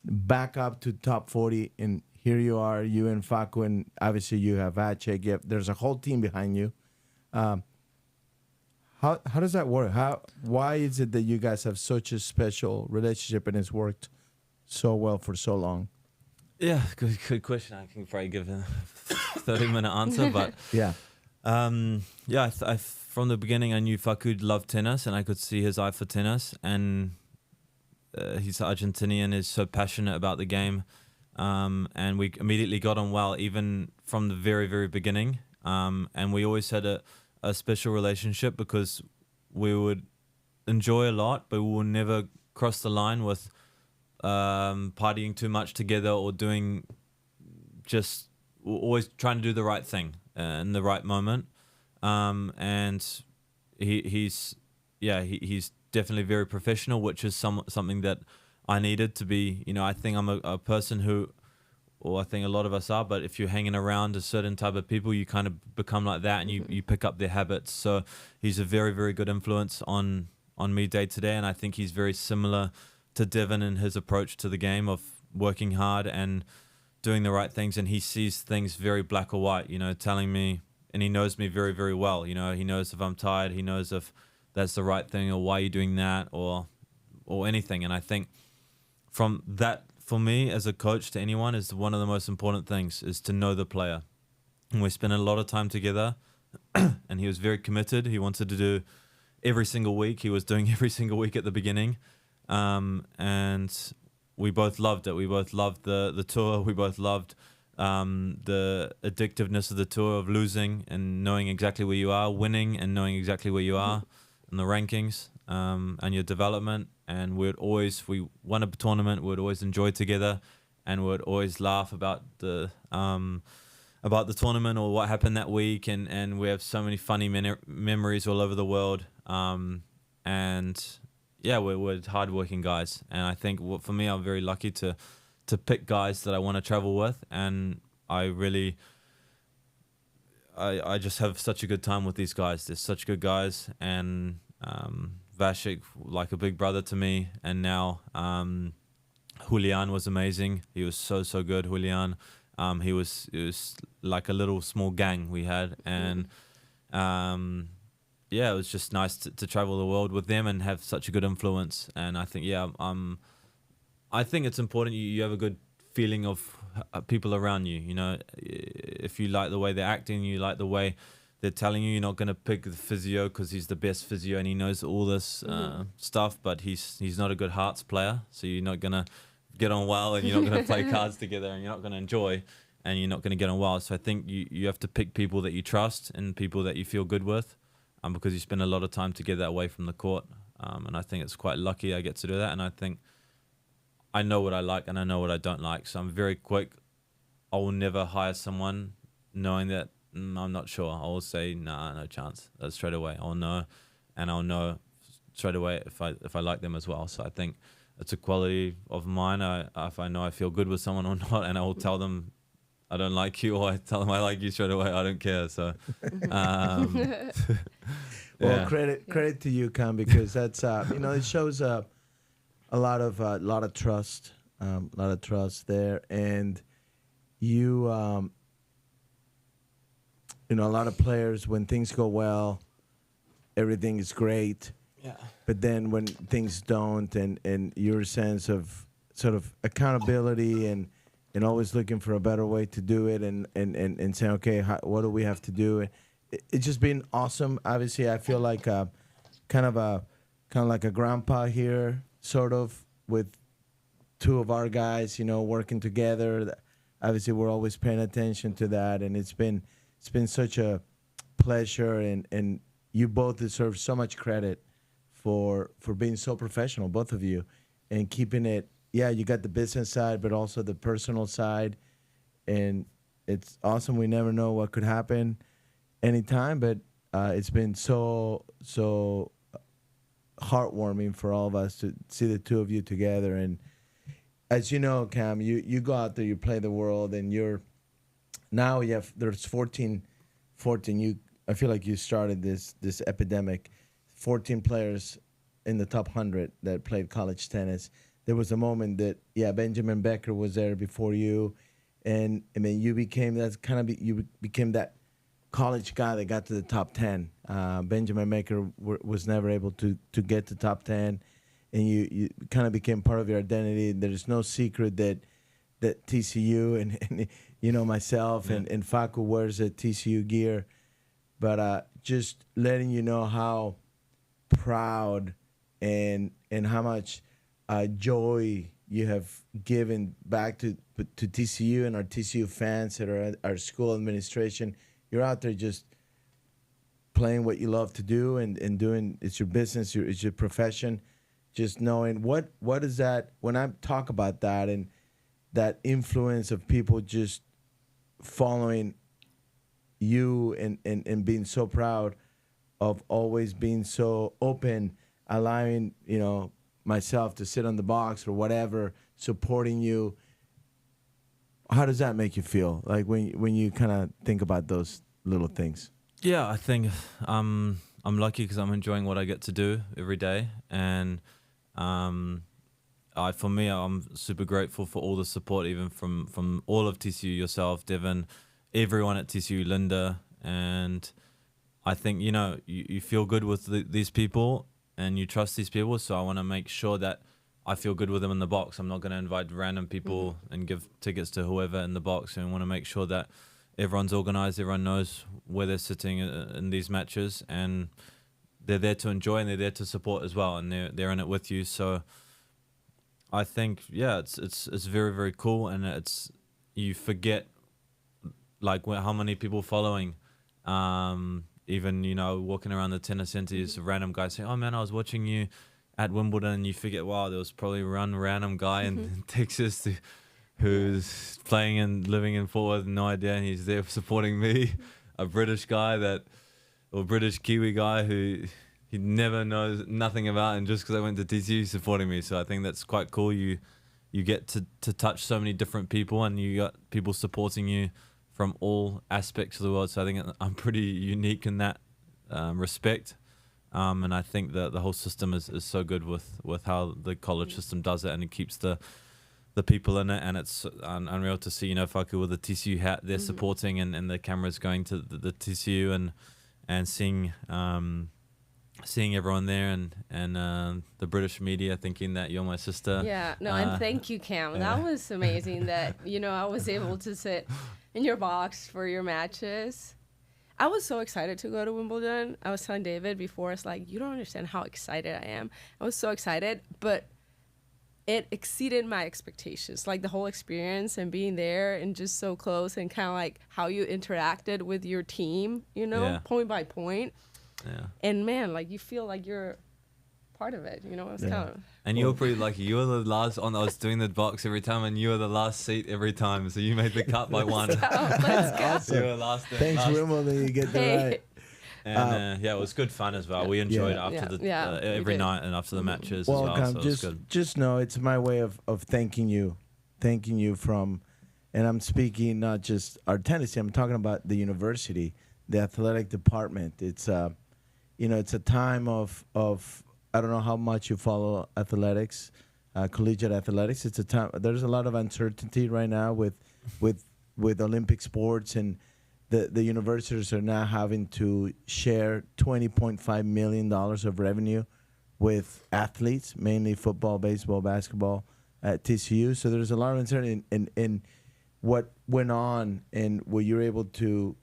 back up to top 40. And here you are, you and Facu, and obviously you have Vacek. There's a whole team behind you. How does that work? Why is it that you guys have such a special relationship and it's worked so well for so long? Yeah, good question. I can probably give a 30-minute answer, but Yeah. yeah, I from the beginning I knew Facu loved tennis, and I could see his eye for tennis, and he's Argentinian, is so passionate about the game, and we immediately got on well, even from the very, very beginning, and we always had a special relationship because we would enjoy a lot, but we would never cross the line with partying too much together or doing just always trying to do the right thing in the right moment. And he's definitely very professional, which is something that I needed to be. You know, I think I'm a person who, or I think a lot of us are, but if you're hanging around a certain type of people, you kind of become like that, and you pick up their habits. So he's a very, very good influence on me day to day, and I think he's very similar to Devin in his approach to the game of working hard and doing the right things, and he sees things very black or white, you know, telling me, and he knows me very, very well. You know, he knows if I'm tired, he knows if that's the right thing or why you're doing that or anything. And I think from that, for me as a coach to anyone, is one of the most important things, is to know the player. And we spent a lot of time together and he was very committed. He wanted to do every single week. He was doing every single week at the beginning. And we both loved it. We both loved the tour. We both loved the addictiveness of the tour, of losing and knowing exactly where you are, winning and knowing exactly where you are in the rankings, and your development. And we won a tournament, we'd always enjoy together, and we'd always laugh about the tournament or what happened that week. And we have so many funny memories all over the world. And yeah, we're hardworking guys. And I think for me, I'm very lucky to pick guys that I want to travel with. And I just have such a good time with these guys. They're such good guys. And Vacek, like a big brother to me. And now Julian was amazing. He was so good, Julian. He was like a little small gang we had. And yeah, it was just nice to travel the world with them and have such a good influence. And I think, I think it's important you have a good feeling of people around you. You know, if you like the way they're acting, you like the way they're telling you, you're not going to pick the physio because he's the best physio and he knows all this stuff, but he's not a good hearts player. So you're not going to get on well, and you're not going to play cards together, and you're not going to enjoy, and you're not going to get on well. So I think you have to pick people that you trust and people that you feel good with. Because you spend a lot of time together away from the court. And I think it's quite lucky I get to do that. And I think I know what I like and I know what I don't like. So I'm very quick. I will never hire someone knowing that I'm not sure. I will say, nah, no chance. That's straight away. I'll know. And I'll know straight away if I like them as well. So I think it's a quality of mine. If I know I feel good with someone or not, and I will tell them I don't like you, or I tell them I like you straight away. I don't care. So, well, credit to you, Cam, because that's it shows a lot of trust, there, and you a lot of players, when things go well, everything is great. Yeah. But then when things don't, and your sense of sort of accountability and always looking for a better way to do it, and saying, okay, what do we have to do? It's just been awesome. Obviously, I feel like kind of like a grandpa here, sort of, with two of our guys, working together. obviously we're always paying attention to that, and it's been such a pleasure, and you both deserve so much credit for being so professional, both of you, and keeping it. Yeah, you got the business side, but also the personal side, and it's awesome. We never know what could happen anytime, but it's been so heartwarming for all of us to see the two of you together. And as you know, Cam, you go out there, you play the world, and there's 14. I feel like you started this epidemic. 14 players in the top 100 that played college tennis. There was a moment that Benjamin Becker was there before you, and I mean you became that college guy that got to the top 10. Benjamin Becker was never able to get to top 10, and you kind of became part of your identity. There's no secret that TCU and myself and Facu wears the TCU gear, but just letting you know how proud and how much joy you have given back to TCU and our TCU fans that are at our school administration. You're out there just playing what you love to do and doing, it's your business, it's your profession. Just knowing what is that, when I talk about that and that influence of people just following you and being so proud of always being so open, allowing, myself to sit on the box or whatever, supporting you. How does that make you feel? Like when you kind of think about those little things? Yeah, I think I'm lucky because I'm enjoying what I get to do every day, and for me, I'm super grateful for all the support, even from all of TCU, yourself, Devin, everyone at TCU, Linda, and I think you feel good with these people and you trust these people, so I want to make sure that I feel good with them in the box. I'm not going to invite random people and give tickets to whoever in the box, and I want to make sure that everyone's organized, everyone knows where they're sitting in these matches, and they're there to enjoy and they're there to support as well, and they're in it with you. So I think it's very, very cool, and you forget like how many people following. Even walking around the tennis center, is a random guy saying, "Oh man, I was watching you at Wimbledon," and you forget, wow, there was probably one random guy in Texas who's playing and living in Fort Worth, no idea, and he's there supporting me, a British guy or British Kiwi guy who he never knows nothing about, and just because I went to TCU, supporting me. So I think that's quite cool. You get to touch so many different people, and you got people supporting you from all aspects of the world. So I think I'm pretty unique in that respect. And I think that the whole system is so good with how the college system does it, and it keeps the people in it, and it's unreal to see, Faku with the TCU hat they're supporting, and the cameras going to the TCU, and seeing everyone there, and the British media thinking that you're my sister. Yeah, no, and thank you, Cam. That was amazing that, I was able to sit in your box for your matches. I was so excited to go to Wimbledon. I was telling David before, it's like, you don't understand how excited I am. I was so excited, but it exceeded my expectations. Like the whole experience and being there and just so close, and kind of like how you interacted with your team, point by point. Yeah. And man, like you feel like you're part of it, it's kind of. And you were pretty lucky. You were the last on. I was doing the box every time, and you were the last seat every time. So you made the cut by one. Let's go. Awesome. You were last. Thanks, Wimbledon. You get that right. And it was good fun as well. We enjoyed every night and after the matches as well. So it was good. Just know it's my way of thanking you from, and I'm speaking not just our tennis team. I'm talking about the university, the athletic department. It's it's a time of I don't know how much you follow athletics, collegiate athletics. It's a time. There's a lot of uncertainty right now with Olympic sports, and the universities are now having to share $20.5 million of revenue with athletes, mainly football, baseball, basketball at TCU. So there's a lot of uncertainty in what went on, and what you're able to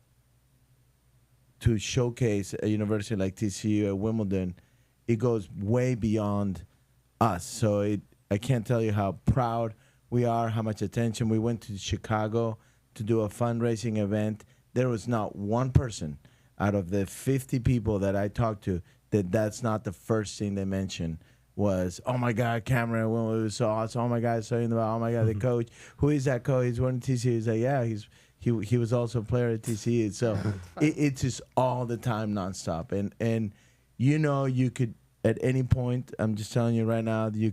showcase a university like TCU at Wimbledon. It goes way beyond us. So I can't tell you how proud we are, how much attention. We went to Chicago to do a fundraising event. There was not one person out of the 50 people that I talked to that's not the first thing they mentioned was, oh my God, Cameron, well, it was so awesome. Oh my God, so oh my God, the coach. Who is that coach? He's one of TCU. He's like, yeah, he was also a player at TCU. So it's just all the time, nonstop. And you could at any point. I'm just telling you right now, you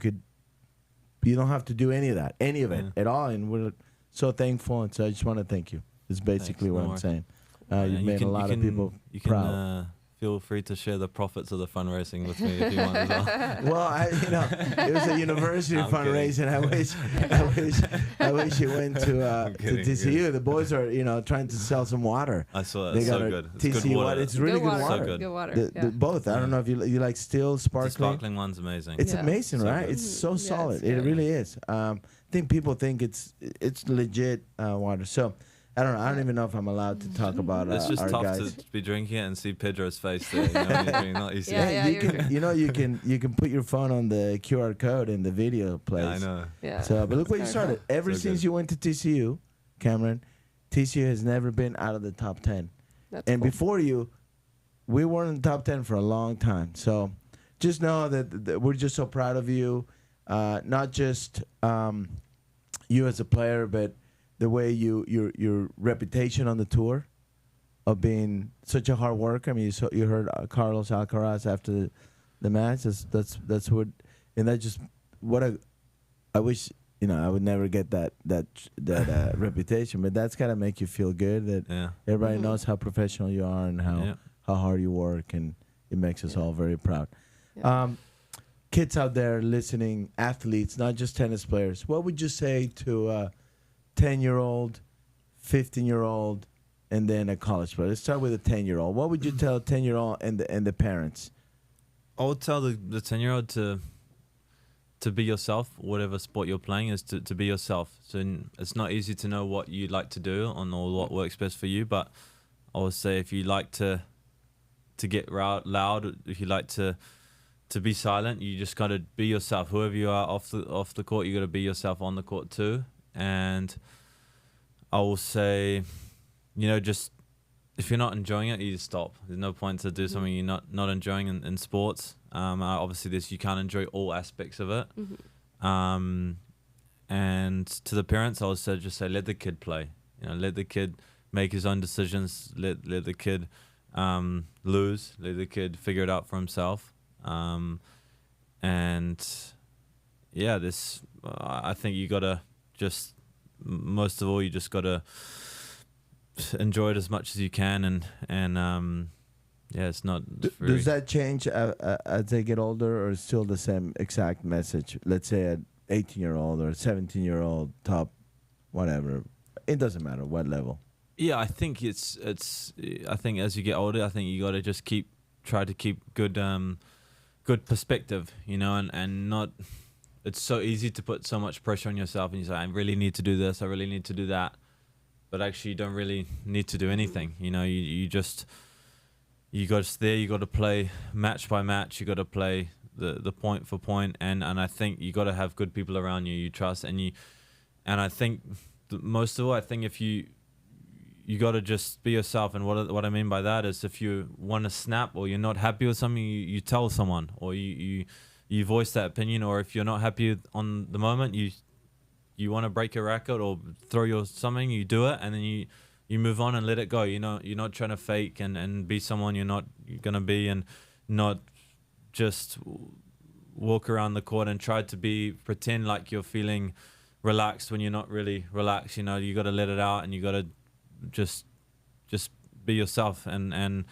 don't have to do any of that, any of it at all. And we're so thankful. And so I just want to thank you. Is basically what I'm saying. You've made a lot of people proud. Feel free to share the profits of the fundraising with me if you want as well. Well, it was a university fundraising. I wish you went to TCU. The boys are, trying to sell some water. I saw it. They It's got so a good. It's TCU good water. water. It's really good water. So good. Good water. Both. I don't know if you like still sparkling. The sparkling one's amazing. It's amazing, So right? good. It's so solid. it's It good. really is. I think people think it's legit water. So I don't know. I don't even know if I'm allowed to talk about It's just our tough guys. to be drinking it and see Pedro's face there. Not easy. Yeah, you can put your phone on the QR code and the video plays. I know. Yeah. So, but look where you It's started. Ever So since good. you went to TCU, Cameron, TCU has never been out of the top 10. That's And cool. before you, we weren't in the top 10 for a long time. So just know that we're just so proud of you, not just you as a player, but the way your reputation on the tour of being such a hard worker. I mean, you heard Carlos Alcaraz after the match. That's what, and that just I wish I would never get that reputation, but that's gotta make you feel good that everybody knows how professional you are and how hard you work, and it makes us all very proud. Yeah. Kids out there listening, athletes, not just tennis players, what would you say to a 10-year-old, 15-year-old, and then a college player? Let's start with a 10-year-old. What would you tell a 10-year-old and the parents? I would tell the 10-year-old to be yourself. Whatever sport you're playing is to be yourself. So it's not easy to know what you like to do or what works best for you. But I would say if you like to get loud, if you like to be silent, you just got to be yourself. Whoever you are off the court, you got to be yourself on the court too. And I will say, just if you're not enjoying it, you just stop. There's no point to do something you're not enjoying in sports. Obviously, you can't enjoy all aspects of it. And to the parents, I would say just say let the kid play. Let the kid make his own decisions. Let the kid lose. Let the kid figure it out for himself. And yeah, I think you gotta just most of all you just gotta enjoy it as much as you can, and it's not. Does that change as they get older, or is still the same exact message? Let's say an 18-year-old or a 17-year-old, top, whatever. It doesn't matter what level. Yeah, I think it's. I think as you get older, I think you gotta just try to keep good perspective, and not. It's so easy to put so much pressure on yourself, and you say, I really need to do this, I really need to do that. But actually, you don't really need to do anything. You got to play match by match. You got to play the point for point, and I think you got to have good people around you trust, and I think most of all, I think if you got to just be yourself. And what I mean by that is if you want to snap or you're not happy with something, you tell someone, or you voice that opinion. Or if you're not happy on the moment, you want to break your racket or throw something, you do it, and then you move on and let it go. You're not trying to fake and be someone you're not gonna be, and not just walk around the court and try to pretend like you're feeling relaxed when you're not really relaxed. You got to let it out, and you got to just be yourself. And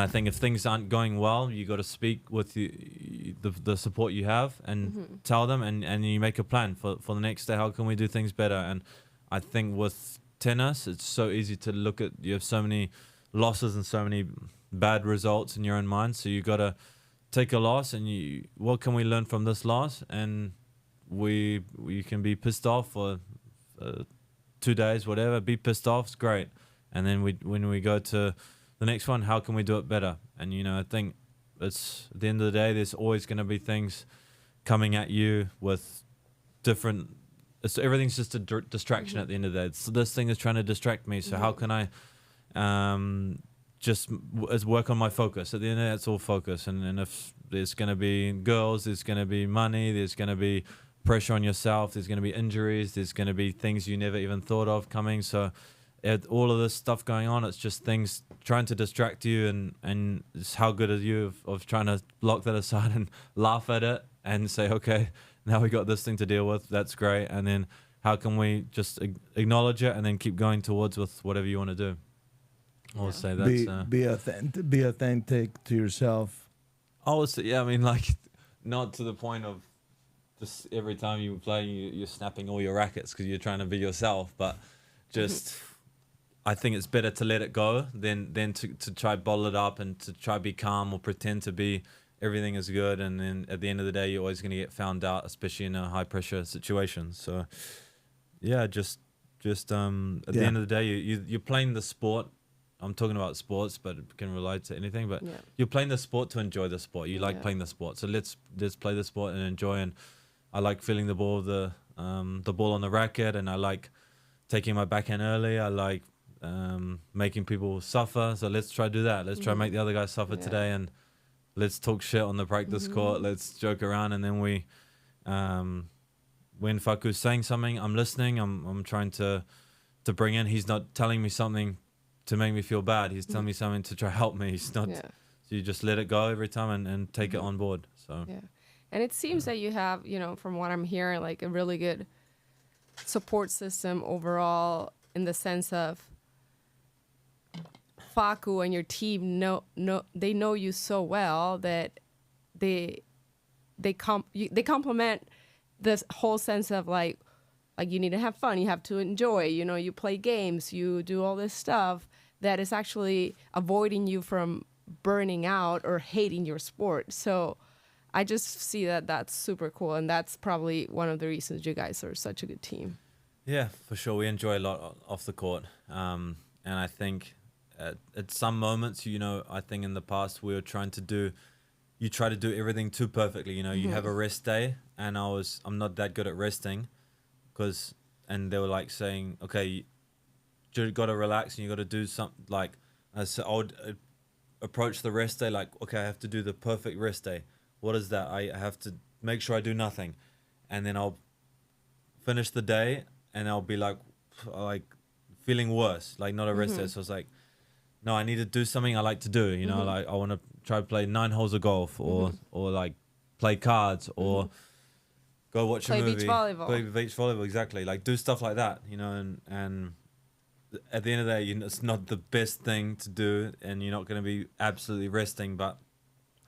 I think if things aren't going well, you got to speak with the support you have and tell them, and you make a plan for the next day. How can we do things better? And I think with tennis, it's so easy to look at, you have so many losses and so many bad results in your own mind. So you got to take a loss, and what can we learn from this loss? And we can be pissed off for 2 days, whatever, be pissed off, it's great. And then when we go to the next one, how can we do it better? And I think it's at the end of the day, there's always going to be things coming at you with different everything's just a distraction at the end of the day. So this thing is trying to distract me. So how can I just work on my focus? At the end of the day, it's all focus. And if there's going to be girls, there's going to be money, there's going to be pressure on yourself, there's going to be injuries, there's going to be things you never even thought of coming. So all of this stuff going on, it's just things trying to distract you, and it's how good are you of trying to block that aside and laugh at it and say, okay, now we got this thing to deal with, that's great, and then how can we just acknowledge it and then keep going towards with whatever you want to do. I'll say that's be authentic to yourself. I would say, yeah, I mean, like, not to the point of just every time you play you're snapping all your rackets because you're trying to be yourself, but just I think it's better to let it go than to try bottle it up and to try be calm or pretend to be everything is good, and then at the end of the day you're always going to get found out, especially in a high pressure situation. So yeah, just at the end of the day you're playing the sport. I'm talking about sports, but it can relate to anything, but you're playing the sport to enjoy the sport. You like playing the sport, so let's play the sport and enjoy. And I like feeling the ball on the racket, and I like taking my backhand early. I like making people suffer, so let's try to do that. Let's try to make the other guy suffer today, and let's talk shit on the practice court. Let's joke around, and then when Faku's saying something, I'm listening. I'm trying to bring in. He's not telling me something to make me feel bad. He's telling me something to try to help me. He's not. So you just let it go every time and take it on board. So and it seems that you have, from what I'm hearing, like a really good support system overall, in the sense of Faku and your team they know you so well that they complement this whole sense of like you need to have fun, you have to enjoy, you play games, you do all this stuff that is actually avoiding you from burning out or hating your sport. So I just see that that's super cool, and that's probably one of the reasons you guys are such a good team. Yeah, for sure. We enjoy a lot off the court. And I think at some moments, I think in the past we were trying to do everything too perfectly. You have a rest day, and I'm not that good at resting, and they were like saying, okay, you got to relax and you got to do something. Like, so I would approach the rest day like, okay, I have to do the perfect rest day. What is that? I have to make sure I do nothing, and then I'll finish the day and I'll be like feeling worse, like not a rest day. So I was like, no, I need to do something I like to do. Like I want to try to play 9 holes of golf, or like play cards, or go watch a movie. Play beach volleyball, exactly. Like do stuff like that, and at the end of the day, it's not the best thing to do, and you're not going to be absolutely resting, but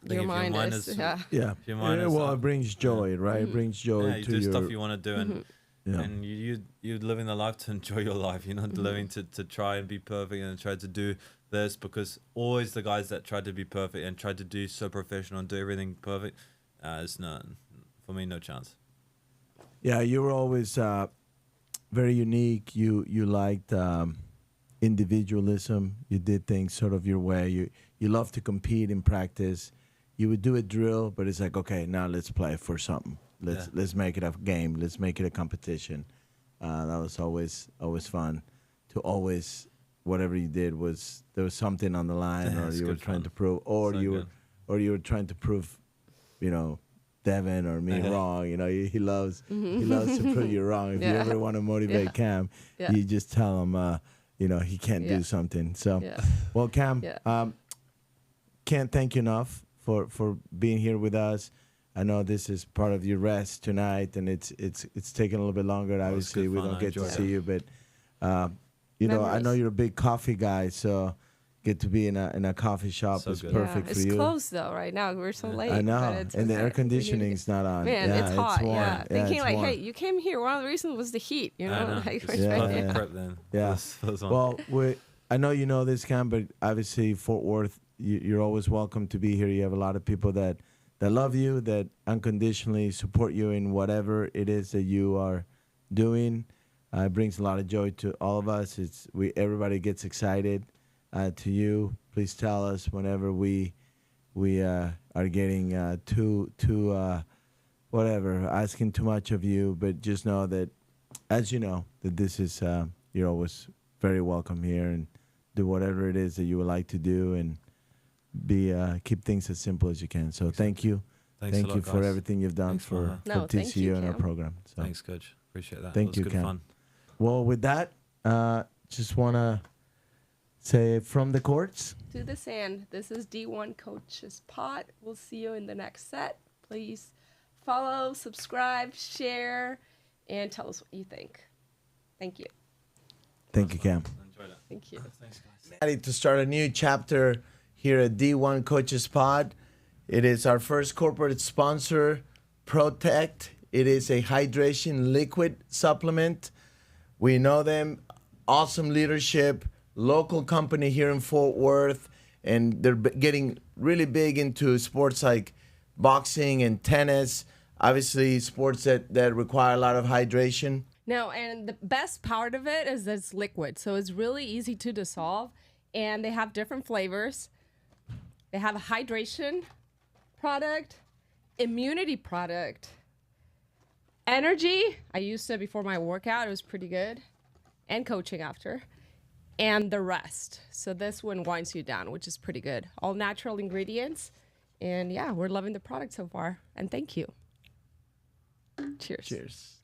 your mind is it brings joy, right? It brings joy you to do stuff you want to do, and you're living the life to enjoy your life. You're not living to try and be perfect and try to do this, because always the guys that try to be perfect and try to do so professional and do everything perfect, it's not, for me, no chance. Yeah, you were always very unique. You liked individualism. You did things sort of your way. You love to compete in practice. You would do a drill, but it's like, okay, now let's play for something. Let's make it a game. Let's make it a competition. That was always fun. To always, whatever you did there was something on the line, or you were trying to prove, or you were trying to prove, Devin or me wrong. He loves to prove you wrong. If you ever want to motivate Cam, you just tell him, he can't do something. So, well, Cam, can't thank you enough for being here with us. I know this is part of your rest tonight, and it's taking a little bit longer. Obviously, we don't get to see you, but I know you're a big coffee guy, so get to be in a coffee shop is perfect for you. It's closed though right now. We're so late. I know, and the air conditioning's not on. Man, it's hot. Warm. Yeah, thinking like, warm. hey, you came here. One of the reasons was the heat. I know. Prep then. Yeah. Well, I know you know this, Cam, but obviously Fort Worth, you're always welcome to be here. You have a lot of people that love you, that unconditionally support you in whatever it is that you are doing. It brings a lot of joy to all of us. Everybody gets excited. To you, please tell us whenever we are getting too whatever, asking too much of you. But just know that as you know, that this is you're always very welcome here, and do whatever it is that you would like to do, and be keep things as simple as you can. So thank you. Thanks a Thank lot, you for guys. everything you've done Thanks, for, Maha. No, thank TCU you, and our Cam. program. So Thanks, Coach. Appreciate that. Thank it was you, good Cam. fun. well, with that, just want to say from the courts. To the sand. This is D1 Coach's Pod. We'll see you in the next set. Please follow, subscribe, share, and tell us what you think. Thank you. Thank you, Cam. Enjoyed it. Thank you. Thanks, guys. Ready to start a new chapter here at D1 Coaches Pod. It is our first corporate sponsor, Protect. It is a hydration liquid supplement. We know them, awesome leadership, local company here in Fort Worth, and they're getting really big into sports like boxing and tennis, obviously sports that require a lot of hydration. No, and the best part of it is that it's liquid, so it's really easy to dissolve, and they have different flavors. They have a hydration product, immunity product, energy. I used it before my workout. It was pretty good, and coaching after, and the rest. So this one winds you down, which is pretty good. All natural ingredients, and yeah, we're loving the product so far, and thank you. Cheers. Cheers.